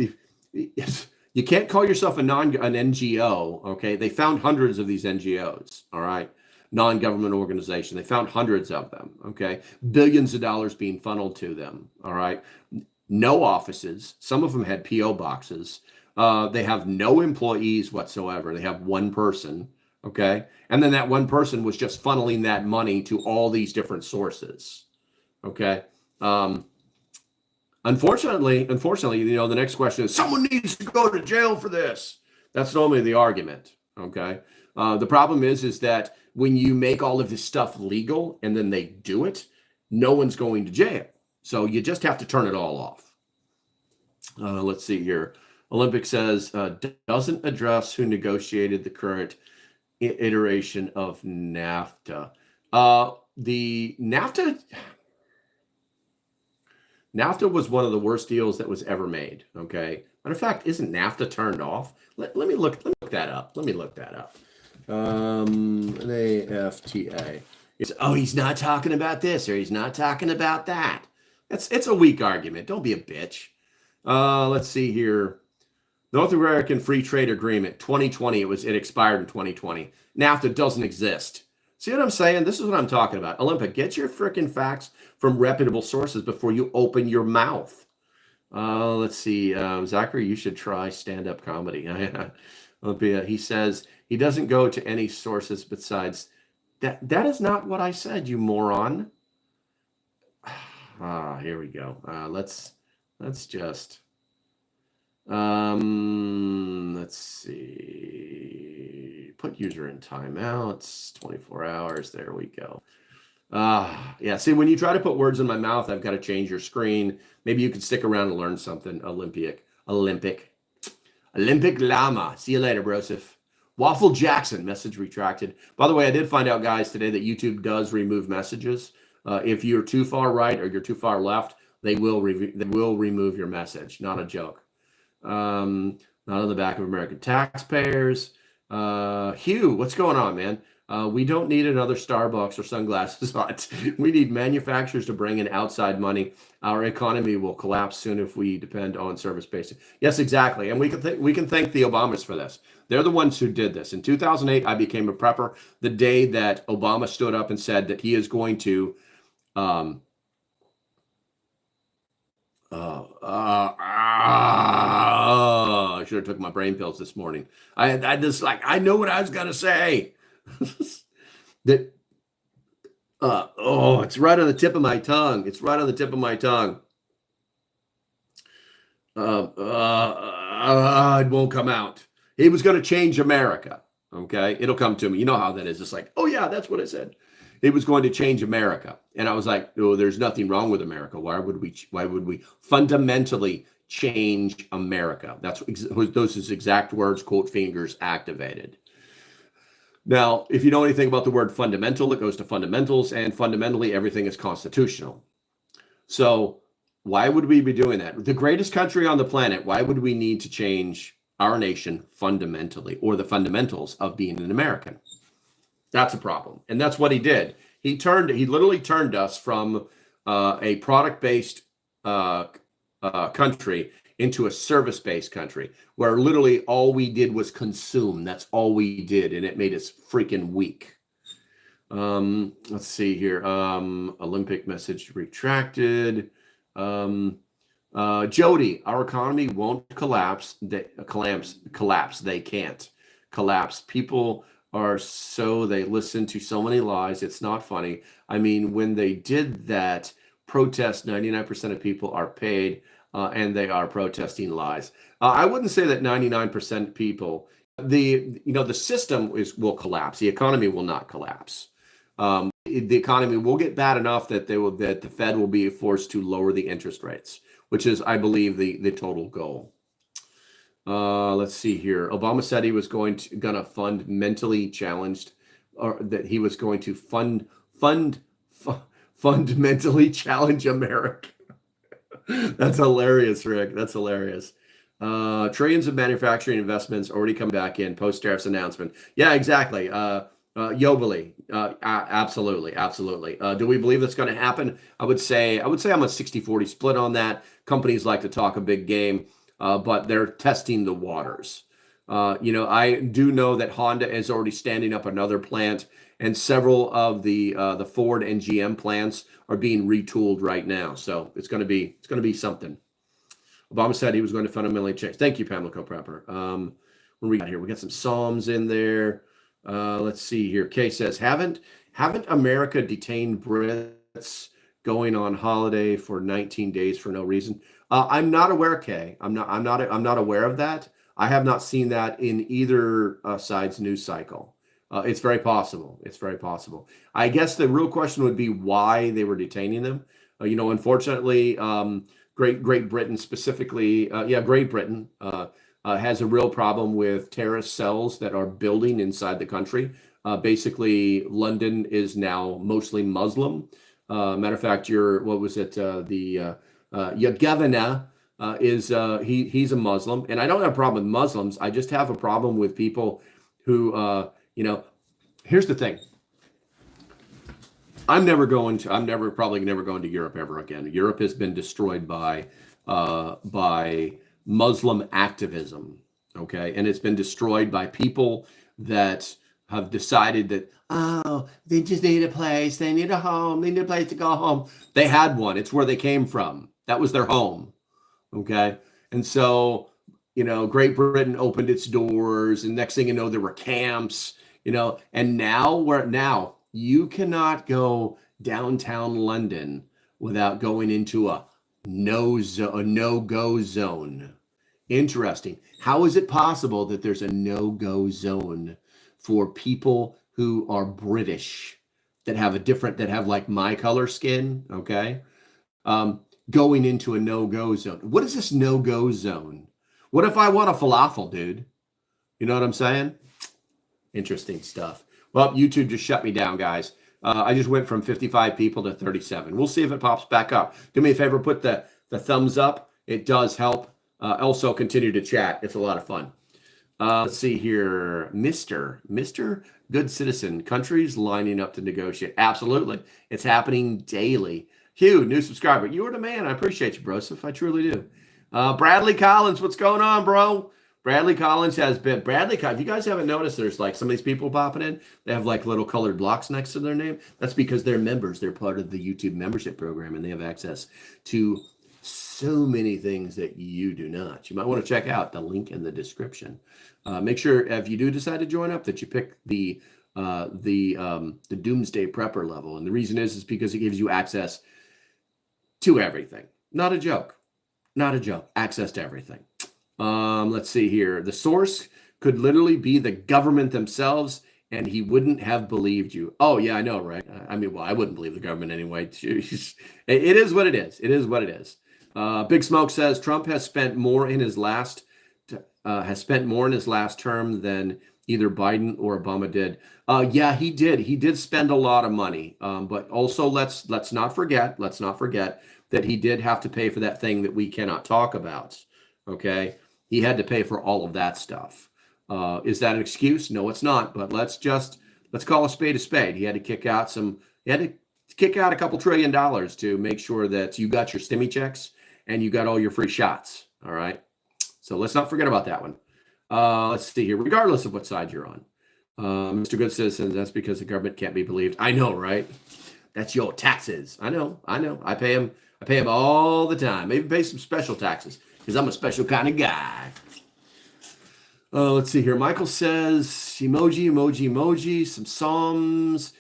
if you can't call yourself an NGO, okay? They found hundreds of these NGOs, all right? Non-government organization. They found hundreds of them, okay? Billions of dollars being funneled to them, all right? No offices. Some of them had P.O. boxes. They have no employees whatsoever. They have one person, okay? And then that one person was just funneling that money to all these different sources, okay? Unfortunately, you know, the next question is, someone needs to go to jail for this. That's normally the argument, Okay. The problem is that when you make all of this stuff legal and then they do it, no one's going to jail. So you just have to turn it all off. Let's see here. Olympic says doesn't address who negotiated the current iteration of NAFTA. The NAFTA was one of the worst deals that was ever made. Okay. Matter of fact, isn't NAFTA turned off? Let me look that up. Let me look that up. NAFTA. He's not talking about this or he's not talking about that. It's a weak argument. Don't be a bitch. Let's see here. North American Free Trade Agreement, 2020. It expired in 2020. NAFTA doesn't exist. See what I'm saying? This is what I'm talking about. Olympic, get your freaking facts from reputable sources before you open your mouth. Let's see. Zachary, you should try stand-up comedy. He says he doesn't go to any sources besides that. That is not what I said, you moron. Here we go. Let's just let's see. Put user in timeouts. 24 hours. There we go. Yeah. See, when you try to put words in my mouth, I've got to change your screen. Maybe you could stick around and learn something. Olympic llama. See you later, Broseph. Waffle Jackson, message retracted. By the way, I did find out, guys, today that YouTube does remove messages. If you're too far right or you're too far left, they will remove your message. Not a joke. Not on the back of American taxpayers. Hugh, what's going on, man? We don't need another Starbucks or sunglasses hut. We need manufacturers to bring in outside money. Our economy will collapse soon if we depend on service-based. Yes, exactly. And we can thank the Obamas for this. They're the ones who did this. In 2008, I became a prepper the day that Obama stood up and said that he is going to I should have took my brain pills this morning. I just I know what I was gonna say. That it's right on the tip of my tongue. It's right on the tip of my tongue. It won't come out. He was going to change America. Okay, it'll come to me. You know how that is. It's like, oh yeah, that's what I said. It was going to change America, and I was like, oh, there's nothing wrong with America. Why would we fundamentally change America? That's those exact words. Quote fingers activated. Now, if you know anything about the word fundamental, it goes to fundamentals, and fundamentally everything is constitutional. So why would we be doing that? The greatest country on the planet, why would we need to change our nation fundamentally, or the fundamentals of being an American? That's a problem. And that's what he did. He literally turned us from a product-based country into a service-based country where literally all we did was consume. That's all we did. And it made us freaking weak. Let's see here. Olympic message retracted. Jody, our economy won't collapse. They can't collapse. People are they listen to so many lies. It's not funny. I mean, when they did that protest, 99% of people are paid and they are protesting lies. I wouldn't say that 99% people, the system will collapse. The economy will not collapse. The economy will get bad enough that the Fed will be forced to lower the interest rates, which is, I believe, the total goal. Let's see here. Obama said he was gonna fund mentally challenged, or that he was going to fund mentally challenge America. That's hilarious, Rick. That's hilarious. Trillions of manufacturing investments already come back in post tariffs announcement. Yeah, exactly. Yobeli, absolutely. Do we believe that's going to happen? I would say I'm a 60-40 split on that. Companies like to talk a big game, but they're testing the waters. I do know that Honda is already standing up another plant, and several of the Ford and GM plants are being retooled right now. So it's going to be something. Obama said he was going to fundamentally change. Thank you, Pamela Co-Prepper. What do we got here? We got some Psalms in there. Let's see here. Kay says, haven't America detained Brits going on holiday for 19 days for no reason? I'm not aware, Kay. I'm not aware of that. I have not seen that in either side's news cycle. It's very possible. It's very possible. I guess the real question would be why they were detaining them. Unfortunately, Great Britain specifically, Great Britain has a real problem with terrorist cells that are building inside the country. Basically, London is now mostly Muslim. Matter of fact, your governor he's a Muslim, and I don't have a problem with Muslims. I just have a problem with people who here's the thing. I'm probably never going to Europe ever again. Europe has been destroyed by Muslim activism, okay? And it's been destroyed by people that have decided that, they just need a place, they need a home, they need a place to go home. They had one. It's where they came from. That was their home, okay? And so, Great Britain opened its doors, and next thing you know, there were camps, and now you cannot go downtown London without going into a no-go zone. Interesting. How is it possible that there's a no-go zone for people who are British that have like my color skin, okay? Going into a no-go zone. What is this no-go zone? What if I want a falafel, dude? You know what I'm saying? Interesting stuff. Well, YouTube just shut me down, guys. I just went from 55 people to 37. We'll see if it pops back up. Do me a favor, put the thumbs up. It does help. Also, continue to chat. It's a lot of fun. Let's see here. Mr. Good Citizen. Countries lining up to negotiate. Absolutely. It's happening daily. Hugh, new subscriber. You are the man. I appreciate you, Broseph. I truly do. Bradley Collins, what's going on, bro? Bradley Collins has been if you guys haven't noticed, there's like some of these people popping in. They have like little colored blocks next to their name. That's because they're members. They're part of the YouTube membership program, and they have access to so many things that you do not. You might want to check out the link in the description. Make sure if you do decide to join up that you pick the Doomsday Prepper level. And the reason is because it gives you access to everything. Not a joke. Not a joke. Access to everything. Let's see here. The source could literally be the government themselves, and he wouldn't have believed you. Oh, yeah, I know, right? I wouldn't believe the government anyway. It is what it is. It is what it is. Big Smoke says Trump has spent more in his last term than either Biden or Obama did. Yeah, he did. He did spend a lot of money. But also let's not forget that he did have to pay for that thing that we cannot talk about. Okay. He had to pay for all of that stuff. Is that an excuse? No, it's not. But let's call a spade a spade. He had to kick out a couple $1 trillion to make sure that you got your stimmy checks and you got all your free shots. All right. So let's not forget about that one. Let's see here. Regardless of what side you're on, Mr. Good Citizen, that's because the government can't be believed. I know, right? That's your taxes. I know. I pay them all the time. Maybe pay some special taxes because I'm a special kind of guy. Let's see here. Michael says, emoji, some psalms.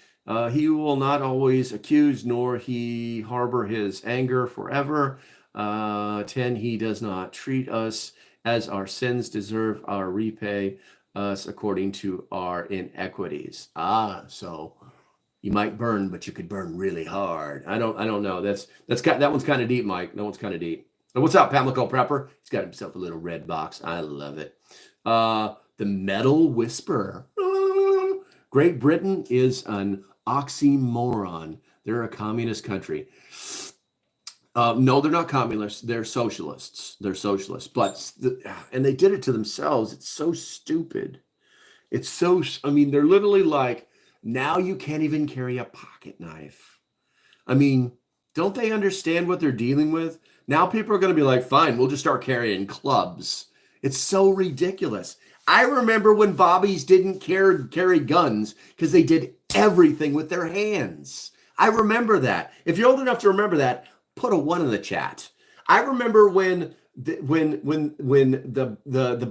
He will not always accuse, nor he harbor his anger forever. 10, he does not treat us as our sins deserve our repay us according to our inequities. So you might burn, but you could burn really hard. I don't know. That one's kind of deep, Mike. That one's kind of deep. And what's up, LocalPrepper? He's got himself a little red box. I love it. The Metal Whisperer. Great Britain is an oxymoron. They're a communist country. No, they're not communists. They're socialists. And they did it to themselves. It's so stupid. They're literally like, now you can't even carry a pocket knife. Don't they understand what they're dealing with? Now people are going to be like, fine, we'll just start carrying clubs. It's so ridiculous. I remember when bobbies didn't carry guns because they did everything with their hands. I remember that. If you're old enough to remember that, put a 1 in the chat. I remember when the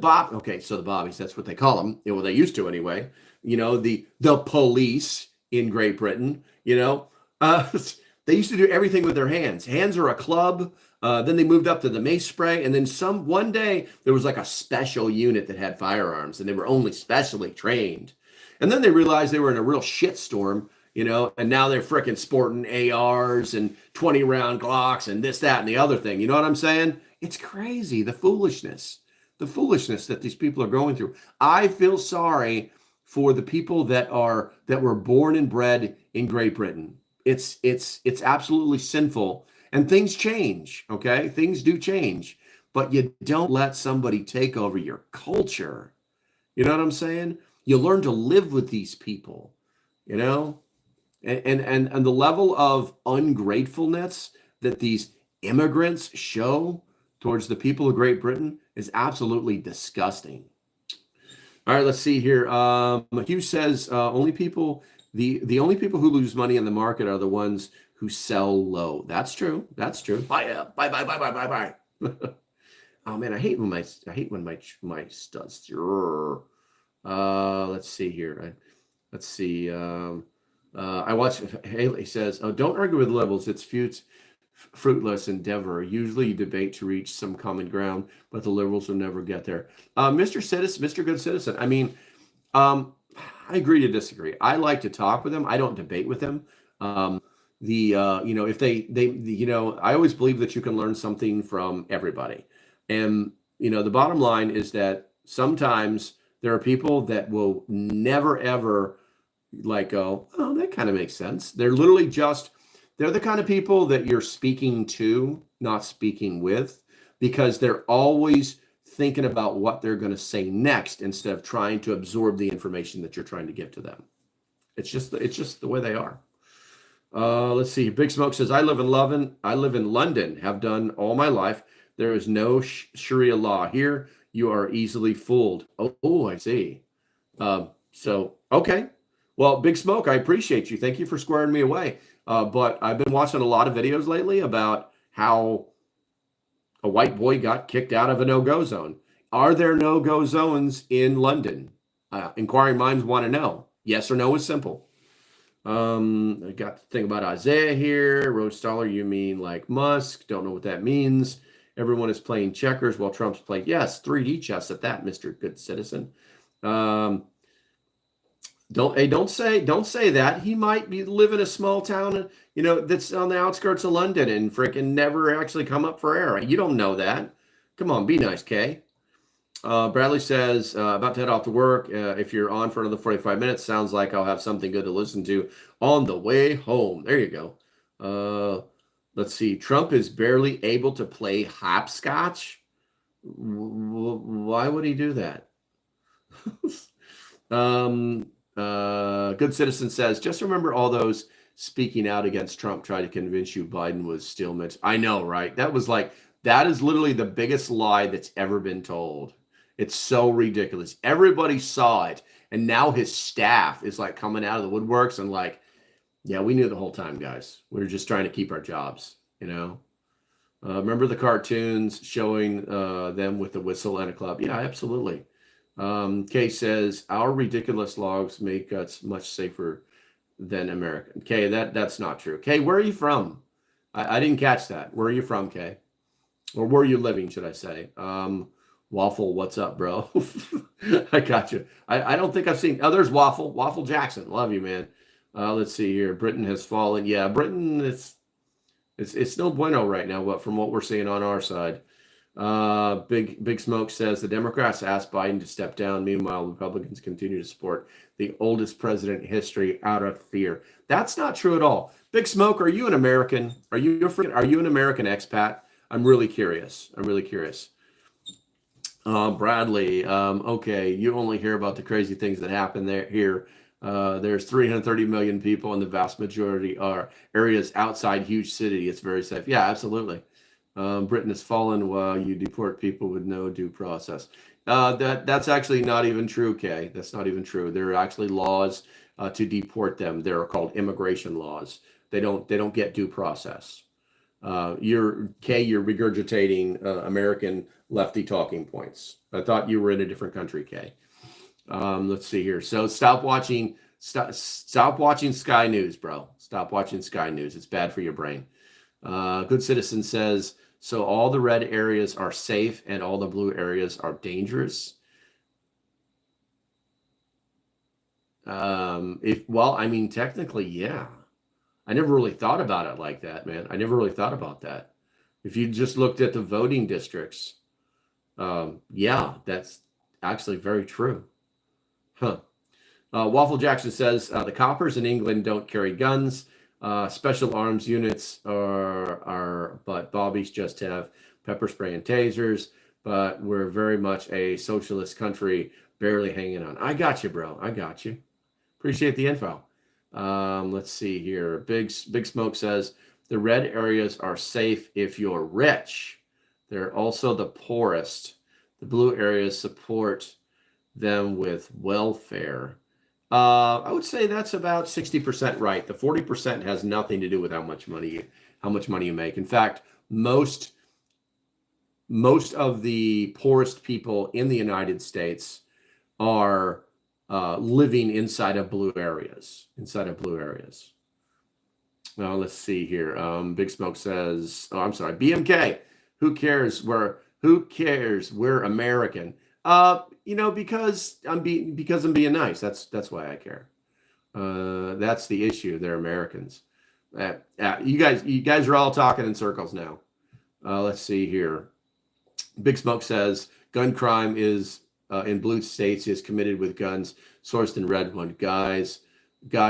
bob. Okay, so the bobbies, that's what they call them. Well, they used to anyway. The police in Great Britain. They used to do everything with their hands. Hands are a club. Then they moved up to the mace spray. And then one day there was like a special unit that had firearms and they were only specially trained. And then they realized they were in a real shitstorm, and now they're freaking sporting ARs and 20-round Glocks and this, that, and the other thing. You know what I'm saying? It's crazy. The foolishness that these people are going through. I feel sorry for the people that were born and bred in Great Britain. It's absolutely sinful, and things change. Okay, things do change, but you don't let somebody take over your culture. You know what I'm saying? You learn to live with these people. And the level of ungratefulness that these immigrants show towards the people of Great Britain is absolutely disgusting. All right, let's see here. Hugh says the only people who lose money in the market are the ones who sell low. That's true. Buy. Oh man, I hate when my studs. Let's see here. Let's see. I watched. Haley says, "Oh, don't argue with levels. It's fruitless endeavor. Usually you debate to reach some common ground, but the liberals will never get there." Mr. Good Citizen. I mean, I agree to disagree. I like to talk with them. I don't debate with them. If I always believe that you can learn something from everybody. And, the bottom line is that sometimes there are people that will never, ever go, oh, that kind of makes sense. They're the kind of people that you're speaking to, not speaking with, because they're always thinking about what they're going to say next instead of trying to absorb the information that you're trying to give to them. It's just the way they are. Let's see. Big Smoke says, I live in London, have done all my life. There is no Sharia law here. You are easily fooled. Oh, I see. Okay. Well, Big Smoke, I appreciate you. Thank you for squaring me away. But I've been watching a lot of videos lately about how a white boy got kicked out of a no-go zone. Are there no-go zones in London? Inquiring minds want to know. Yes or no is simple. I got to think about Isaiah here. Rose Staller, you mean like Musk? Don't know what that means. Everyone is playing checkers while Trump's playing. Yes, 3D chess at that, Mr. Good Citizen. Don't say that. He might live in a small town, that's on the outskirts of London and freaking never actually come up for air. You don't know that. Come on, be nice, Kay. Bradley says, about to head off to work. If you're on for another 45 minutes, sounds like I'll have something good to listen to on the way home. There you go. Let's see. Trump is barely able to play hopscotch. Why would he do that? Good Citizen says, just remember all those speaking out against Trump tried to convince you Biden was still meant. I know, right? That is literally the biggest lie that's ever been told. It's so ridiculous. Everybody saw it. And now his staff is coming out of the woodworks and yeah, we knew the whole time, guys. We were just trying to keep our jobs, Remember the cartoons showing them with the whistle and a club? Yeah, absolutely. Kay says, our ridiculous laws make us much safer than American. Kay, that's not true. Kay, where are you from? I didn't catch that. Where are you from, Kay? Or where are you living, should I say? Waffle, what's up, bro? I got you. I don't think I've seen. Oh, there's Waffle Jackson. Love you, man. Let's see here. Britain has fallen. Yeah, Britain, it's no bueno right now, from what we're seeing on our side. Big Smoke says the Democrats asked Biden to step down. Meanwhile, Republicans continue to support the oldest president in history out of fear. That's not true at all. Big Smoke, are you an American? Are you an American expat? I'm really curious. Bradley, okay, you only hear about the crazy things that happen here. There's 330 million people, and the vast majority are areas outside huge city. It's very safe. Yeah, absolutely. Britain has fallen while you deport people with no due process. That's actually not even true, Kay. That's not even true. There are actually laws to deport them. They're called immigration laws. They don't get due process. You're regurgitating American lefty talking points. I thought you were in a different country, Kay. Let's see here. So stop watching Stop watching Sky News, bro. Stop watching Sky News. It's bad for your brain. Good Citizen says, so all the red areas are safe and all the blue areas are dangerous. Well, I mean, technically, yeah. I never really thought about it like that, man. I never really thought about that. If you just looked at the voting districts, yeah, that's actually very true. Huh. Waffle Jackson says the coppers in England don't carry guns. Special arms units but Bobbies just have pepper spray and tasers. But we're very much a socialist country, barely hanging on. I got you, bro. I got you. Appreciate the info. Let's see here. Big Smoke says the red areas are safe if you're rich. They're also the poorest. The blue areas support them with welfare. I would say that's about 60% right. The 40% has nothing to do with how much money you make. In fact, most of the poorest people in the United States are living inside of blue areas. Well, let's see here. Big Smoke says, oh, I'm sorry, BMK. Who cares? We're American. Because I'm being nice. That's why I care. That's the issue. They're Americans. You guys are all talking in circles now. Let's see here. Big Smoke says gun crime is in blue states is committed with guns sourced in red one. Guy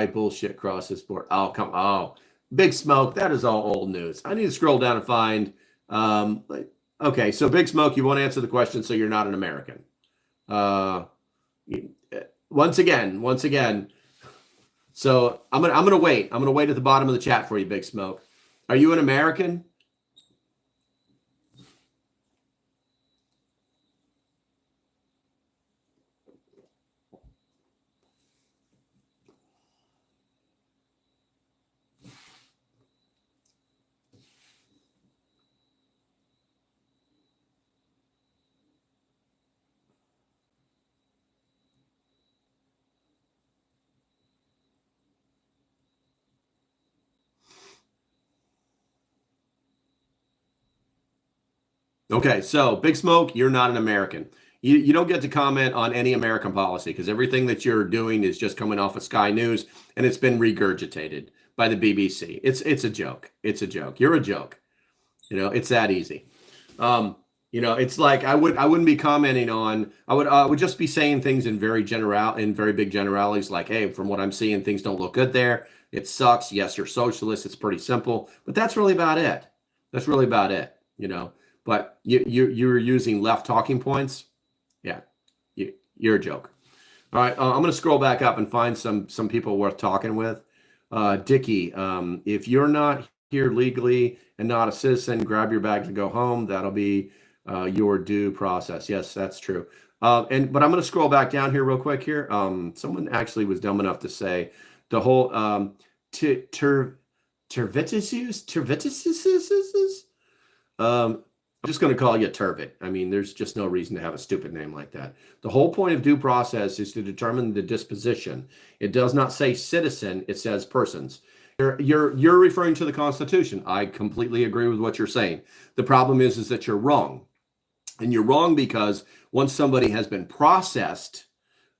bullshit crosses board. Oh, Big Smoke. That is all old news. I need to scroll down and find. Okay, so Big Smoke, you won't answer the question, so you're not an American. Once again. So I'm gonna wait. I'm gonna wait at the bottom of the chat for you, Big Smoke. Are you an American? Okay, so Big Smoke, you're not an American. You don't get to comment on any American policy because everything that you're doing is just coming off of Sky News and it's been regurgitated by the BBC. It's a joke. It's a joke. You're a joke. It's that easy. It's like I wouldn't be commenting on. I would just be saying things in very big generalities, like, hey, from what I'm seeing, things don't look good there. It sucks. Yes, you're socialist. It's pretty simple, but that's really about it. But you're using left talking points. Yeah, you're a joke. All right, I'm going to scroll back up and find some people worth talking with. Dickie, if you're not here legally and not a citizen, grab your bags and go home. That'll be your due process. Yes, that's true. But I'm going to scroll back down here real quick here. Someone actually was dumb enough to say the whole Tervitisuses. I'm just going to call you Turvit. I mean, there's just no reason to have a stupid name like that. The whole point of due process is to determine the disposition. It does not say citizen. It says persons. You're referring to the Constitution. I completely agree with what you're saying. The problem is that you're wrong. And you're wrong because once somebody has been processed,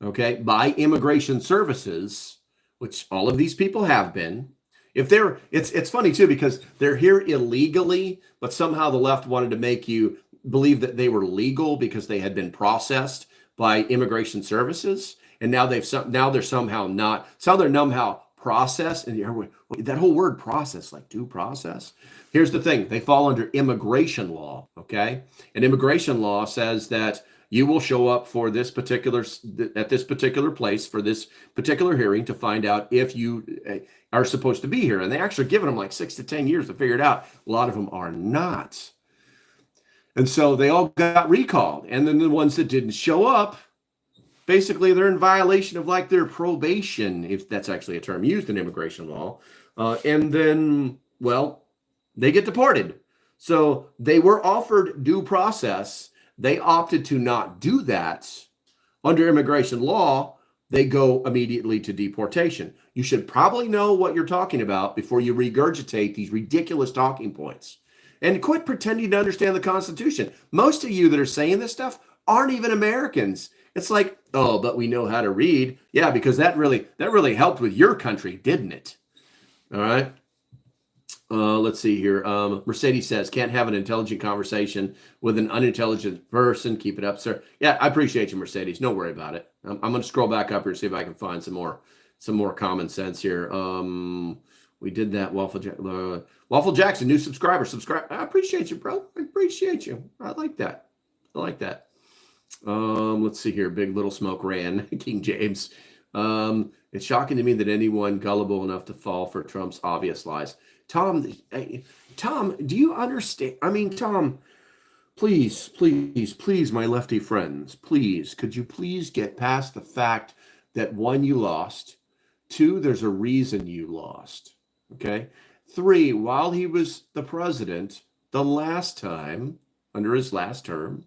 okay, by immigration services, which all of these people have been, it's funny too, because they're here illegally, but somehow the left wanted to make you believe that they were legal because they had been processed by immigration services. And now they're somehow not. So they're somehow processed. And that whole word process, like due process. Here's the thing. They fall under immigration law. Okay. And immigration law says that you will show up for at this particular place for this particular hearing to find out if you are supposed to be here. And they actually given them like 6 to 10 years to figure it out. A lot of them are not. And so they all got recalled. And then the ones that didn't show up, basically they're in violation of like their probation, if that's actually a term used in immigration law. And then, well, they get deported. So they were offered due process. They opted to not do that under immigration law. they go immediately to deportation. You should probably know what you're talking about before you regurgitate these ridiculous talking points. And quit pretending to understand the Constitution. Most of you that are saying this stuff aren't even Americans. It's like, oh, but we know how to read. Yeah, because that really helped with your country, didn't it? All right. Let's see here. Mercedes says, can't have an intelligent conversation with an unintelligent person. Keep it up, sir. Yeah, I appreciate you, Mercedes. Don't worry about it. I'm going to scroll back up here and see if I can find some more common sense here. We did that. Waffle Jackson, new subscriber. Subscribe. I appreciate you, bro. I appreciate you. I like that. Let's see here. Big Little Smoke ran. King James. It's shocking to me that anyone gullible enough to fall for Trump's obvious lies. Tom, do you understand? I mean, Tom, please, my lefty friends, please, could you please get past the fact that 1, you lost, 2, there's a reason you lost, okay? 3, while he was the president, the last time, under his last term,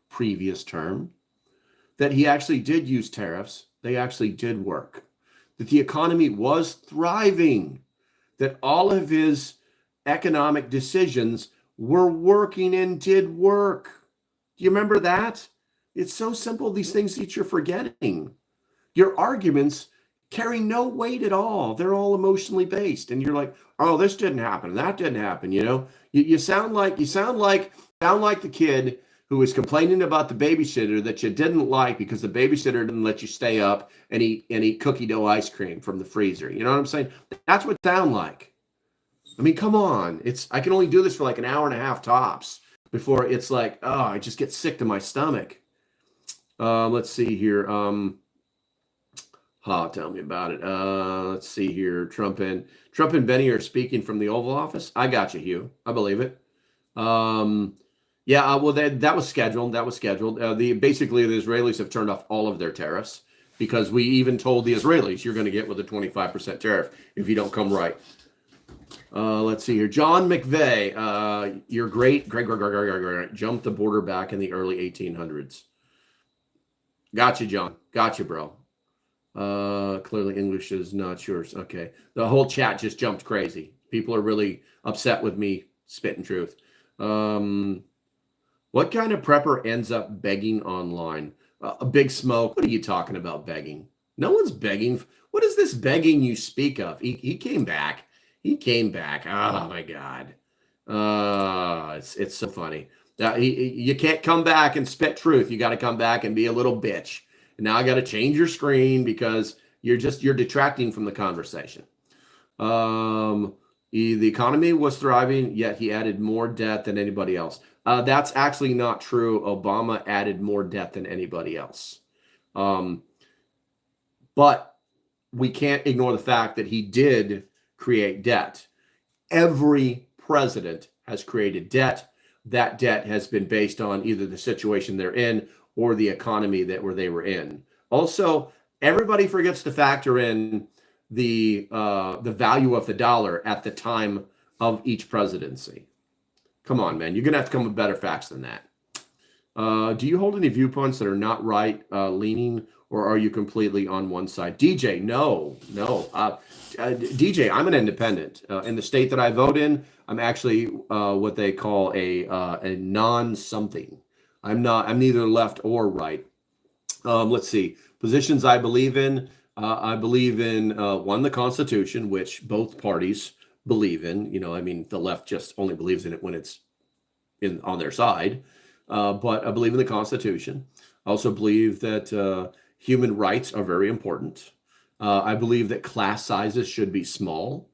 previous term, that he actually did use tariffs, they actually did work, that the economy was thriving, that all of his economic decisions were working and did work. Do you remember that? It's so simple, these things that you're forgetting. Your arguments carry no weight at all. They're all emotionally based. And you're like, oh, this didn't happen. That didn't happen. You know, you sound like the kid who was complaining about the babysitter that you didn't like because the babysitter didn't let you stay up and eat cookie dough ice cream from the freezer. You know what I'm saying? That's what it sounds like. I mean, come on. I can only do this for like an hour and a half tops before it's like, oh, I just get sick to my stomach. Let's see here. Tell me about it. Let's see here. Trump and Benny are speaking from the Oval Office. I got you, Hugh. I believe it. Yeah, well, that was scheduled. Basically, the Israelis have turned off all of their tariffs because we even told the Israelis you're going to get with a 25% tariff if you don't come right. Let's see here. John McVeigh, your great jumped the border back in the early 1800s. Gotcha, John. Gotcha, bro. Clearly English is not yours. Okay. The whole chat just jumped crazy. People are really upset with me spitting truth. What kind of prepper ends up begging online? A Big Smoke. What are you talking about begging? No one's begging. What is this begging you speak of? He came back. He came back. Oh my God. It's so funny. You can't come back and spit truth. You got to come back and be a little bitch. And now I got to change your screen because you're detracting from the conversation. The economy was thriving, yet he added more debt than anybody else. That's actually not true. Obama added more debt than anybody else. But we can't ignore the fact that he did create debt. Every president has created debt. That debt has been based on either the situation they're in or the economy they were in. Also, everybody forgets to factor in the value of the dollar at the time of each presidency. Come on, man. You're going to have to come with better facts than that. Do you hold any viewpoints that are not right leaning, or are you completely on one side? DJ, no. DJ, I'm an independent. In the state that I vote in, I'm actually what they call a non-something. I'm neither left or right. Let's see. Positions I believe in. I believe in one, the Constitution, which both parties believe in. You know, I mean, the left just only believes in it when it's on their side. But I believe in the Constitution. I also believe that human rights are very important. I believe that class sizes should be small.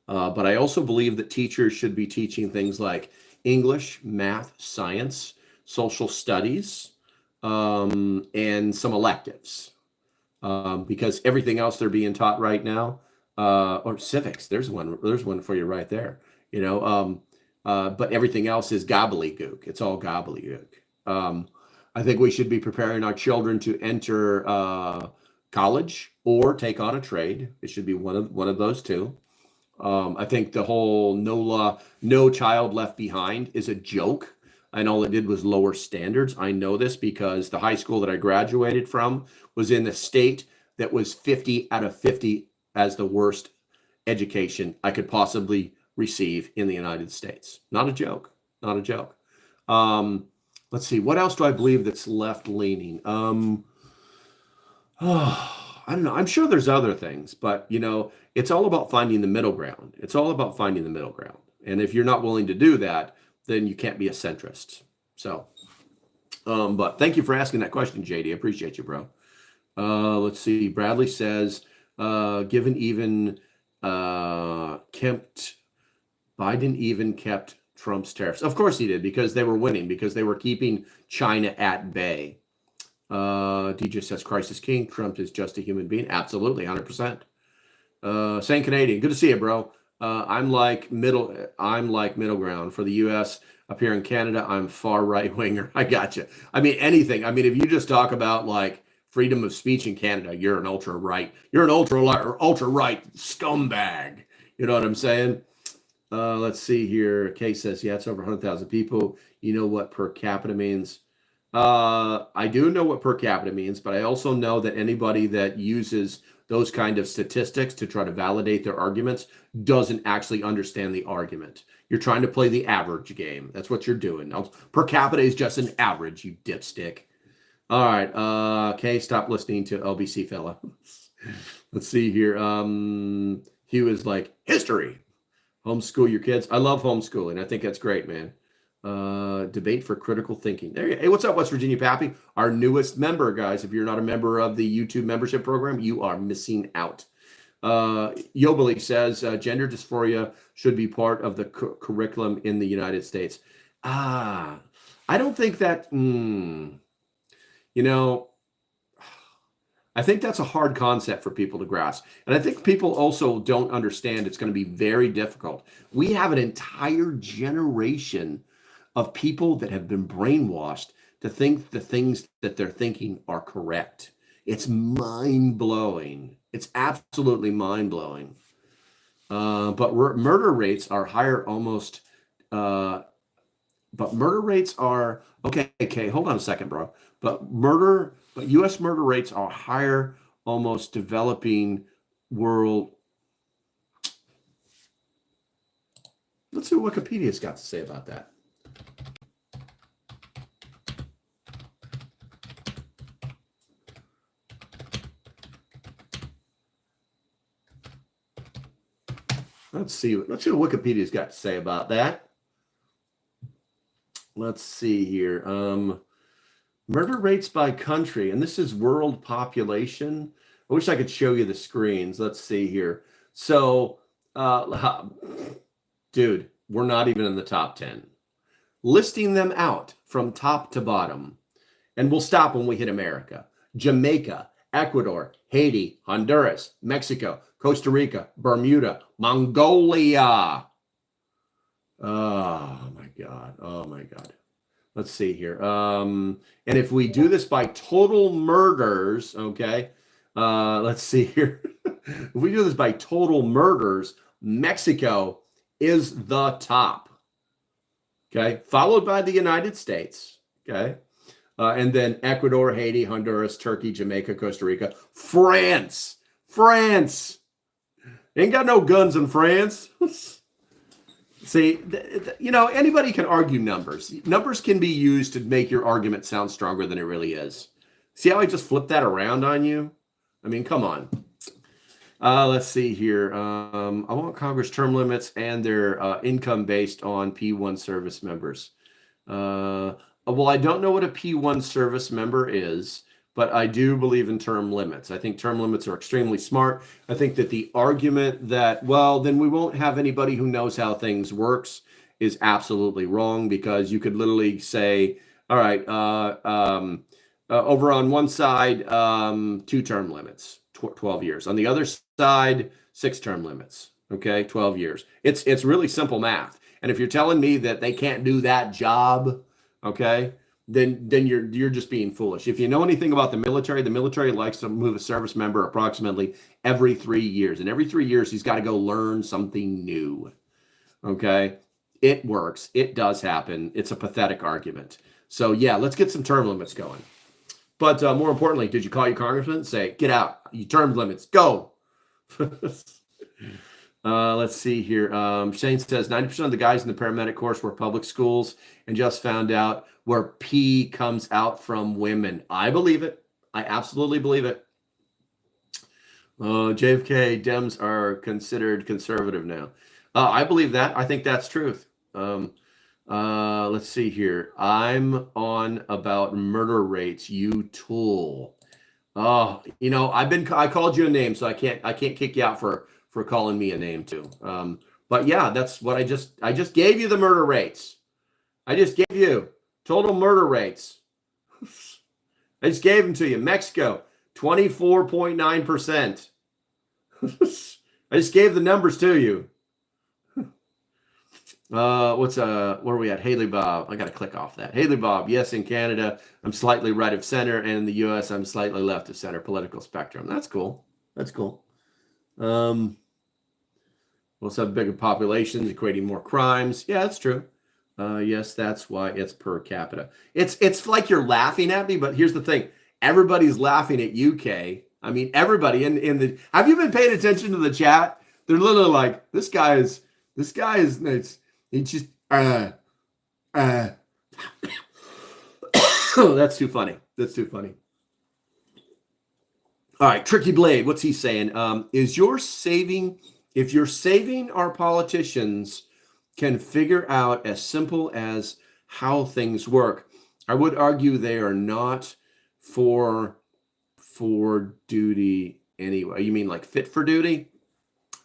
But I also believe that teachers should be teaching things like English, math, science, social studies, and some electives. Because everything else they're being taught right now, or civics, there's one for you right there. You know, but everything else is gobbledygook. It's all gobbledygook. I think we should be preparing our children to enter college or take on a trade. It should be one of those two. I think the whole no child left behind is a joke. And all it did was lower standards. I know this because the high school that I graduated from was in the state that was 50 out of 50 as the worst education I could possibly receive in the United States. Not a joke. Not a joke. Let's see. What else do I believe that's left leaning? I don't know. I'm sure there's other things, but you know, it's all about finding the middle ground. It's all about finding the middle ground. And if you're not willing to do that, then you can't be a centrist. So, but thank you for asking that question, JD. I appreciate you, bro. Let's see. Bradley says, given even Biden even kept Trump's tariffs. Of course he did, because they were winning, because they were keeping China at bay. DJ says Christ is king. Trump is just a human being. Absolutely, 100%. Saint Canadian, good to see you, bro. I'm like middle ground for the U.S. Up here in Canada. I'm far right winger. I got you. I mean, anything. I mean, if you just talk about like freedom of speech in Canada, you're an ultra right. You're an ultra right scumbag. You know what I'm saying? Let's see here. Kay says, yeah, it's over 100,000 people. You know what per capita means? I do know what per capita means, but I also know that anybody that uses those kind of statistics to try to validate their arguments doesn't actually understand the argument. You're trying to play the average game. That's what you're doing. Now, per capita is just an average, you dipstick. All right. Okay, stop listening to LBC fella. Let's see here. He was like, history. Homeschool your kids. I love homeschooling. I think that's great, man. Debate for critical thinking. There you go. Hey, what's up, West Virginia Pappy? Our newest member, guys. If you're not a member of the YouTube membership program, you are missing out. Yobeli says gender dysphoria should be part of the curriculum in the United States. I don't think that, you know, I think that's a hard concept for people to grasp. And I think people also don't understand it's going to be very difficult. We have an entire generation of people that have been brainwashed to think the things that they're thinking are correct. It's mind-blowing. It's absolutely mind-blowing. But murder rates are higher almost, but murder rates are, okay, hold on a second, bro. But U.S. murder rates are higher almost developing world. Let's see what Wikipedia's got to say about that. Let's see what Wikipedia's got to say about that. Let's see here. Murder rates by country, and this is world population. I wish I could show you the screens. Let's see here. So, dude, we're not even in the top 10. Listing them out from top to bottom, and we'll stop when we hit America. Jamaica, Ecuador, Haiti, Honduras, Mexico, Costa Rica, Bermuda, Mongolia. Oh my God. Let's see here. And if we do this by total murders, okay, let's see here. If we do this by total murders, Mexico is the top, okay, followed by the United States, okay, and then Ecuador, Haiti, Honduras, Turkey, Jamaica, Costa Rica, France. Ain't got no guns in France. See, you know, anybody can argue numbers. Numbers can be used to make your argument sound stronger than it really is. See how I just flipped that around on you? I mean, come on. Let's see here. I want Congress term limits and their income based on P1 service members. Well, I don't know what a P1 service member is, but I do believe in term limits. I think term limits are extremely smart. I think that the argument that, well, then we won't have anybody who knows how things works is absolutely wrong, because you could literally say, all right, over on one side, 2 term limits, 12 years. On the other side, 6 term limits, okay, 12 years. It's really simple math. And if you're telling me that they can't do that job, okay, then you're just being foolish. If you know anything about the military likes to move a service member approximately every 3 years. And every 3 years, he's got to go learn something new. Okay? It works. It does happen. It's a pathetic argument. So, yeah, let's get some term limits going. But more importantly, did you call your congressman and say, get out, you term limits, go? Let's see here. Shane says 90% of the guys in the paramedic course were public schools and just found out where P comes out from women. I believe it. I absolutely believe it. JFK Dems are considered conservative now. I believe that. I think that's truth. Let's see here. I'm on about murder rates. You tool. Oh, you know, I called you a name, so I can't kick you out for calling me a name too. But yeah, that's what I just gave you the murder rates. I just gave you total murder rates. I just gave them to you. Mexico, 24.9%. I just gave the numbers to you. Where are we at? Haley Bob. I got to click off that. Haley Bob. Yes, in Canada, I'm slightly right of center, and in the U.S., I'm slightly left of center political spectrum. That's cool. That's cool. We'll also have bigger populations, equating more crimes. Yeah, that's true. Yes, that's why it's per capita. It's like you're laughing at me, but here's the thing. Everybody's laughing at UK. I mean, everybody in the. Have you been paying attention to the chat? They're literally like, this guy is. It's just. Oh, that's too funny. That's too funny. All right, Tricky Blade. What's he saying? If you're saving, our politicians can figure out as simple as how things work. I would argue they are not for duty anyway. You mean like fit for duty?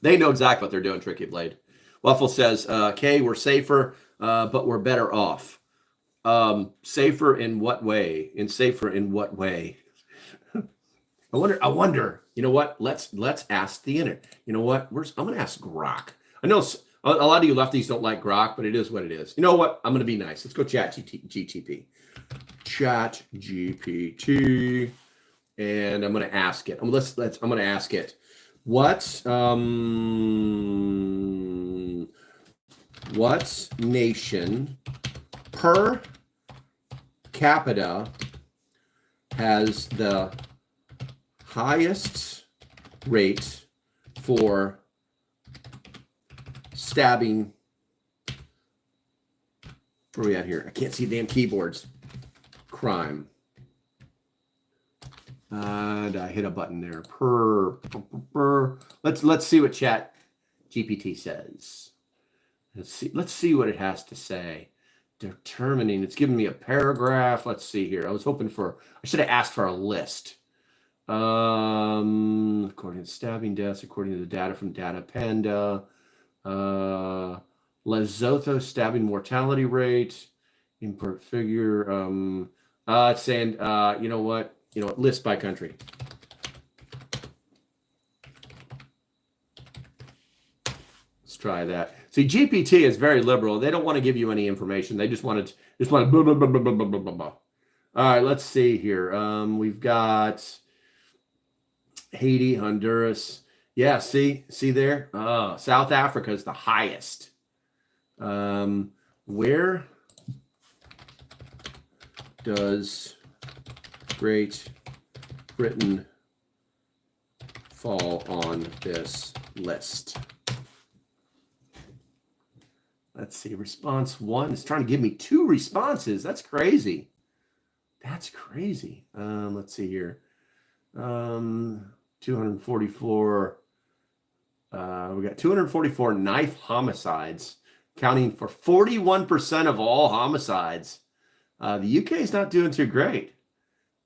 They know exactly what they're doing, Tricky Blade. Waffle says, Kay, we're safer, but we're better off. Safer in what way? Safer in what way? I wonder, you know what? Let's ask the internet. You know what? I'm going to ask Grok. I know a lot of you lefties don't like Grok, but it is what it is. You know what? I'm going to be nice. Let's go chat GTP. Chat GPT. And I'm going to ask it. I'm going to ask it. What nation per capita has the highest rate for stabbing? Where are we at here? I can't see damn keyboards. Crime. And I hit a button there. Let's see what Chat GPT says. Let's see what it has to say. Determining. It's giving me a paragraph. Let's see here. I should have asked for a list. According to stabbing deaths, according to the data from Data Panda, Lesotho stabbing mortality rate, import figure. It's saying, you know what? List by country. Let's try that. See, GPT is very liberal. They don't want to give you any information. They just want blah, blah, blah, blah, blah, blah, blah, blah. All right, let's see here. We've got Haiti, Honduras. Yeah, see there? South Africa is the highest. Where does Great Britain fall on this list? Let's see. Response 1 is trying to give me 2 responses. That's crazy. That's crazy. Let's see here. 244. We got 244 knife homicides, counting for 41% of all homicides. The UK is not doing too great.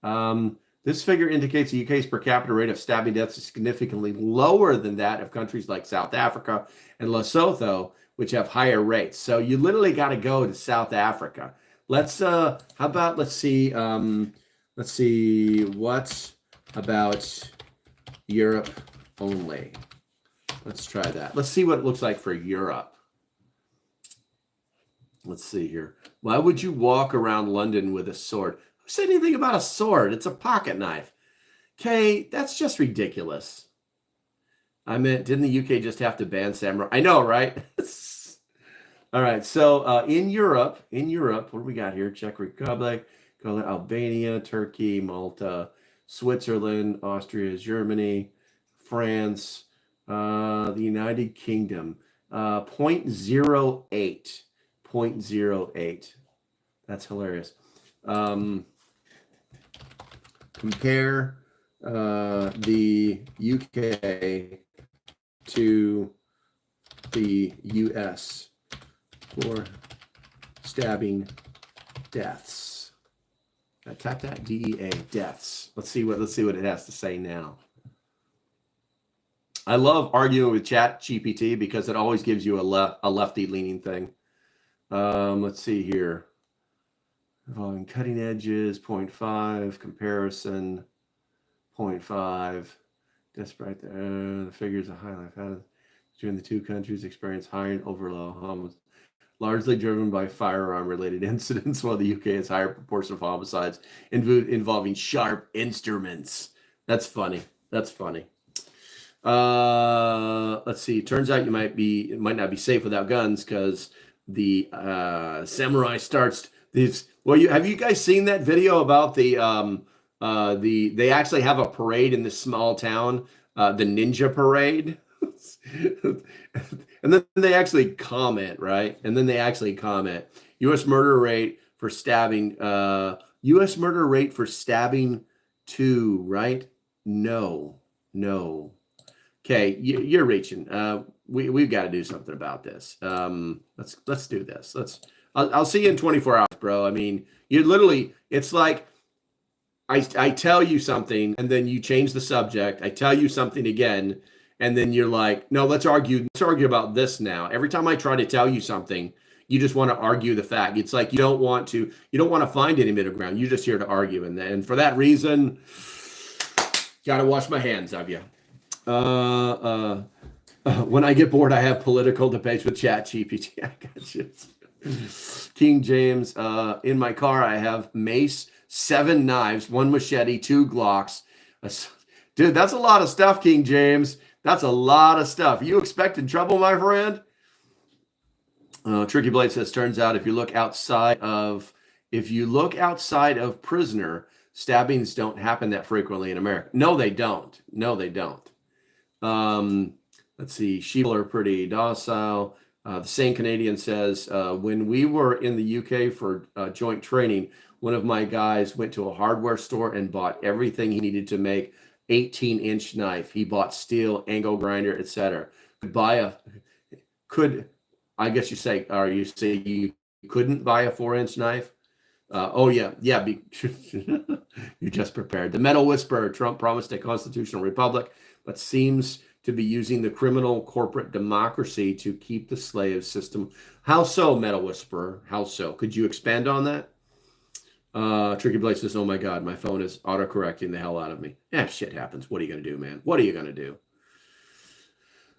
This figure indicates the UK's per capita rate of stabbing deaths is significantly lower than that of countries like South Africa and Lesotho, which have higher rates. So you literally got to go to South Africa. Let's see. What about Europe only? Let's try that. Let's see what it looks like for Europe. Let's see here. Why would you walk around London with a sword? Who said anything about a sword? It's a pocket knife. Okay, that's just ridiculous. I meant, didn't the UK just have to ban samurai? I know, right? All right, so in Europe, what do we got here? Czech Republic, Albania, Turkey, Malta, Switzerland, Austria, Germany, France, the United Kingdom, 0.08. 0.08. That's hilarious. Compare the UK to the US for stabbing deaths. Type that DEA deaths. Let's see what it has to say now. I love arguing with ChatGPT because it always gives you a lefty leaning thing. Let's see here. Involving cutting edges, 0.5, comparison, 0.5. That's right there. The figures are highlighted. Between the two countries experience higher and overload homicides, largely driven by firearm-related incidents, while the UK has higher proportion of homicides involving sharp instruments. That's funny. That's funny. Let's see. Turns out you might not be safe without guns because the samurai starts these. Well, have you guys seen that video about they actually have a parade in this small town, the Ninja Parade, and then they actually comment, right? And then they actually comment, U.S. murder rate for stabbing, U.S. murder rate for stabbing 2, right? No. Okay, you're reaching. We've got to do something about this. Let's do this. I'll see you in 24 hours, bro. I mean, you literally, it's like I tell you something and then you change the subject. I tell you something again, and then you're like, no, let's argue about this now. Every time I try to tell you something, you just want to argue the fact. It's like you don't want to find any middle ground. You're just here to argue. And for that reason, gotta wash my hands of you. When I get bored, I have political debates with ChatGPT. I got you. King James, in my car, I have mace, 7 knives, 1 machete, 2 Glocks. Dude, that's a lot of stuff, King James. That's a lot of stuff. You expecting trouble, my friend? Tricky Blade says, turns out if you look outside of prisoner, stabbings don't happen that frequently in America. No, they don't. Let's see. Sheep are pretty docile. The same Canadian says, when we were in the UK for joint training, one of my guys went to a hardware store and bought everything he needed to make 18-inch knife. He bought steel, angle grinder, etc. I guess you say you couldn't buy a 4-inch knife? Oh yeah. You just prepared. The Metal Whisperer, Trump promised a constitutional republic, but seems to be using the criminal corporate democracy to keep the slave system. How so, Metal Whisperer? How so? Could you expand on that? Tricky Blade says, oh my God, my phone is autocorrecting the hell out of me. Yeah, shit happens. What are you going to do, man? What are you going to do?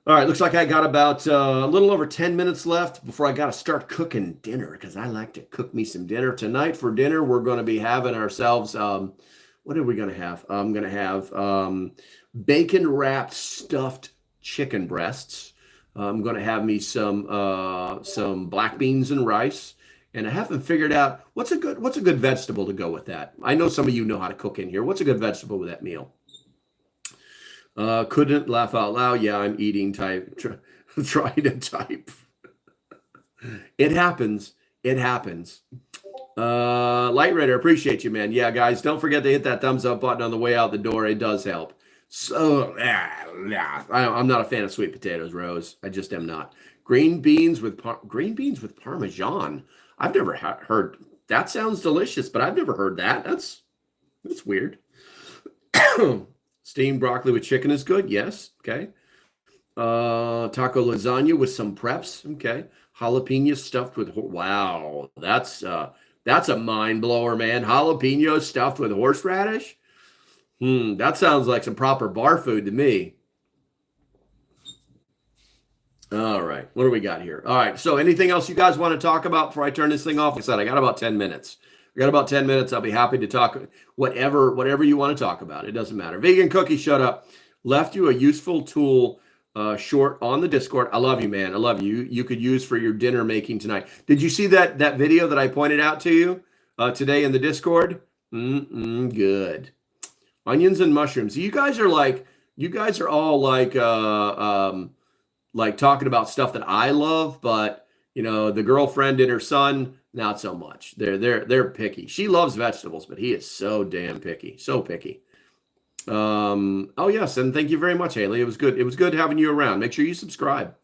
All right, looks like I got about a little over 10 minutes left before I got to start cooking dinner because I like to cook me some dinner. Tonight for dinner, we're going to be having ourselves, what are we going to have? I'm going to have bacon-wrapped stuffed chicken breasts. I'm going to have me some black beans and rice. And I haven't figured out what's a good vegetable to go with that. I know some of you know how to cook in here. What's a good vegetable with that meal? Couldn't laugh out loud. Yeah, I'm eating trying to type. It happens. Light Raider, appreciate you, man. Yeah, guys, don't forget to hit that thumbs up button on the way out the door. It does help. So, I'm not a fan of sweet potatoes, Rose. I just am not. Green beans with Parmesan. I've never heard. That sounds delicious, but I've never heard that. That's weird. Steamed broccoli with chicken is good. Yes. Okay. Taco lasagna with some preps. Okay. Jalapeno stuffed with, wow. That's a mind blower, man. Jalapeno stuffed with horseradish. That sounds like some proper bar food to me. All right. What do we got here? All right. So anything else you guys want to talk about before I turn this thing off? Like I said, I got about 10 minutes. I'll be happy to talk whatever you want to talk about. It doesn't matter. Vegan Cookie shut up. Left you a useful tool short on the Discord. I love you, man. I love you. You could use for your dinner making tonight. Did you see that video that I pointed out to you? today in the Discord? Good. Onions and mushrooms. You guys are all like talking about stuff that I love, but you know, the girlfriend and her son, not so much. They're picky. She loves vegetables, but he is so damn picky. So picky. Oh yes, and thank you very much, Haley. It was good. It was good having you around. Make sure you subscribe.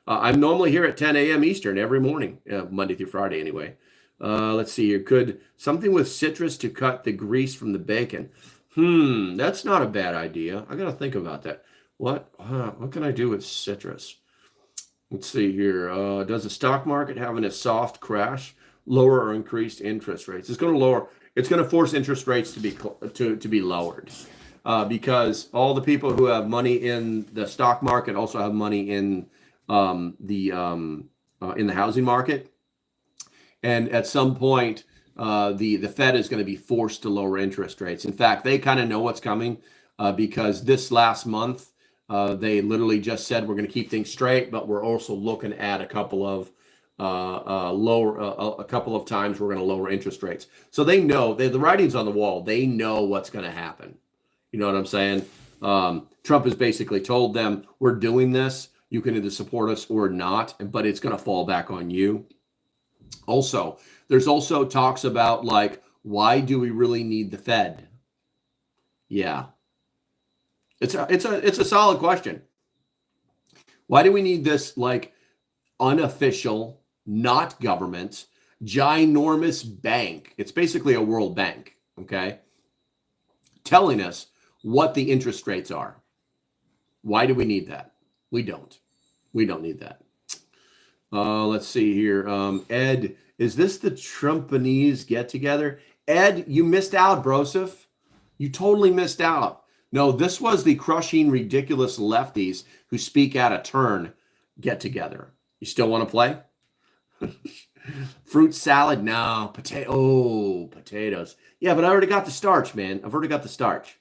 I'm normally here at 10 a.m. Eastern every morning, Monday through Friday anyway. Let's see here. Could something with citrus to cut the grease from the bacon? That's not a bad idea. I got to think about that. What can I do with citrus? Let's see here. Does the stock market having a soft crash lower or increased interest rates? It's going to lower. It's going to force interest rates to be lowered because all the people who have money in the stock market also have money in the housing market, and at some point the Fed is going to be forced to lower interest rates. In fact, they kind of know what's coming because this last month they literally just said we're going to keep things straight, but we're also looking at a couple of times we're going to lower interest rates. So they know the writing's on the wall. They know what's going to happen. You know what I'm saying? Trump has basically told them, we're doing this. You can either support us or not, but it's going to fall back on you. Also, there's also talks about like, why do we really need the Fed? Yeah. It's a solid question. Why do we need this like unofficial, not government, ginormous bank? It's basically a world bank, okay? Telling us what the interest rates are. Why do we need that? We don't. We don't need that. Let's see here. Ed, is this the Trumpanese get-together? Ed, you missed out, Broseph. You totally missed out. No, this was the crushing, ridiculous lefties who speak out of turn get together. You still want to play? Fruit salad? No. Potatoes. Yeah, but I already got the starch, man. I've already got the starch.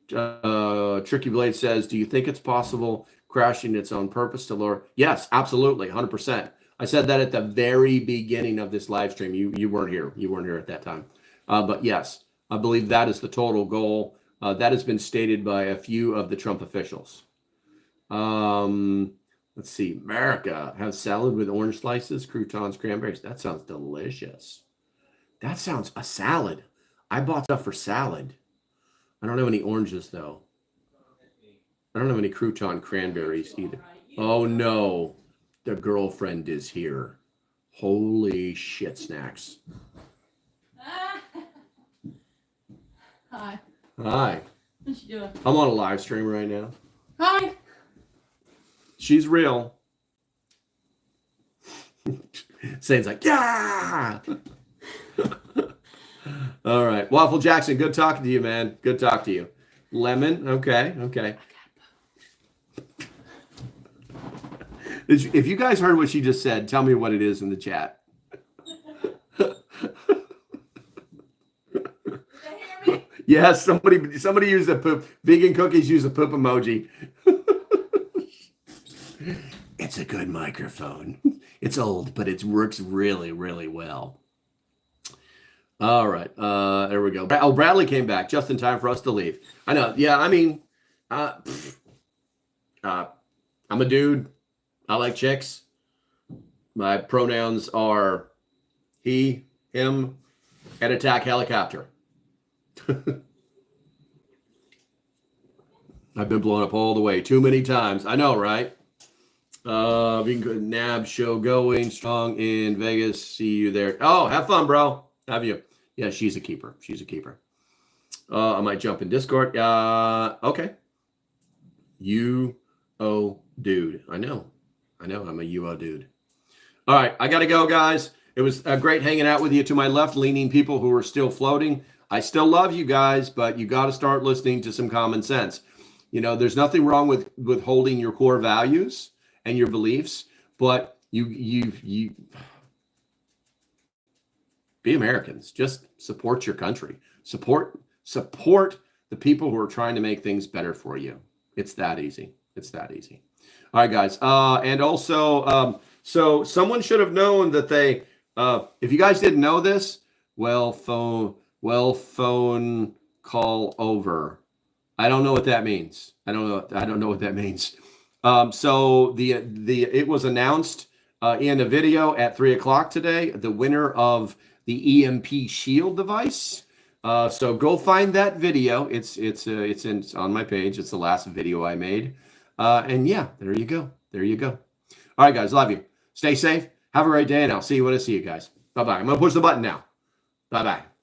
Tricky Blade says, do you think it's possible crashing its own purpose to lower? Yes, absolutely, 100%. I said that at the very beginning of this live stream. You weren't here. You weren't here at that time. But yes, I believe that is the total goal. That has been stated by a few of the Trump officials. Let's see. America, have salad with orange slices, croutons, cranberries. That sounds delicious. That sounds a salad. I bought stuff for salad. I don't have any oranges, though. I don't have any crouton cranberries either. Oh, no. The girlfriend is here. Holy shit snacks. Hi. Hi. What you doing? I'm on a live stream right now. Hi. She's real. Sane's like, yeah. All right. Waffle Jackson, good talking to you, man. Good talk to you. Lemon. Okay. If you guys heard what she just said, tell me what it is in the chat. Yes, somebody used a poop. Vegan cookies use a poop emoji. It's a good microphone. It's old, but it works really, really well. All right. There we go. Oh, Bradley came back just in time for us to leave. I know. Yeah, I mean, I'm a dude. I like chicks. My pronouns are he, him, and attack helicopter. I've been blown up all the way too many times. I know, right? We can go NAB show going strong in Vegas. See you there. Oh, have fun, bro. Have you? Yeah, she's a keeper. She's a keeper. I might jump in Discord. Okay. UO dude. I know. I'm a UO dude. All right. I got to go, guys. It was great hanging out with you. To my left, leaning people who are still floating. I still love you guys, but you got to start listening to some common sense. You know, there's nothing wrong with holding your core values and your beliefs, but you be Americans. Just support your country. Support the people who are trying to make things better for you. It's that easy. It's that easy. All right, guys. And also, so someone should have known that they If you guys didn't know this, phone call over. I don't know what that means. I don't know what that means. So it was announced in a video at 3 o'clock today, the winner of the EMP Shield device. So go find that video. It's on my page. It's the last video I made. And yeah, there you go. There you go. All right, guys, love you. Stay safe. Have a great day, and I'll see you when I see you guys. Bye-bye. I'm going to push the button now. Bye-bye.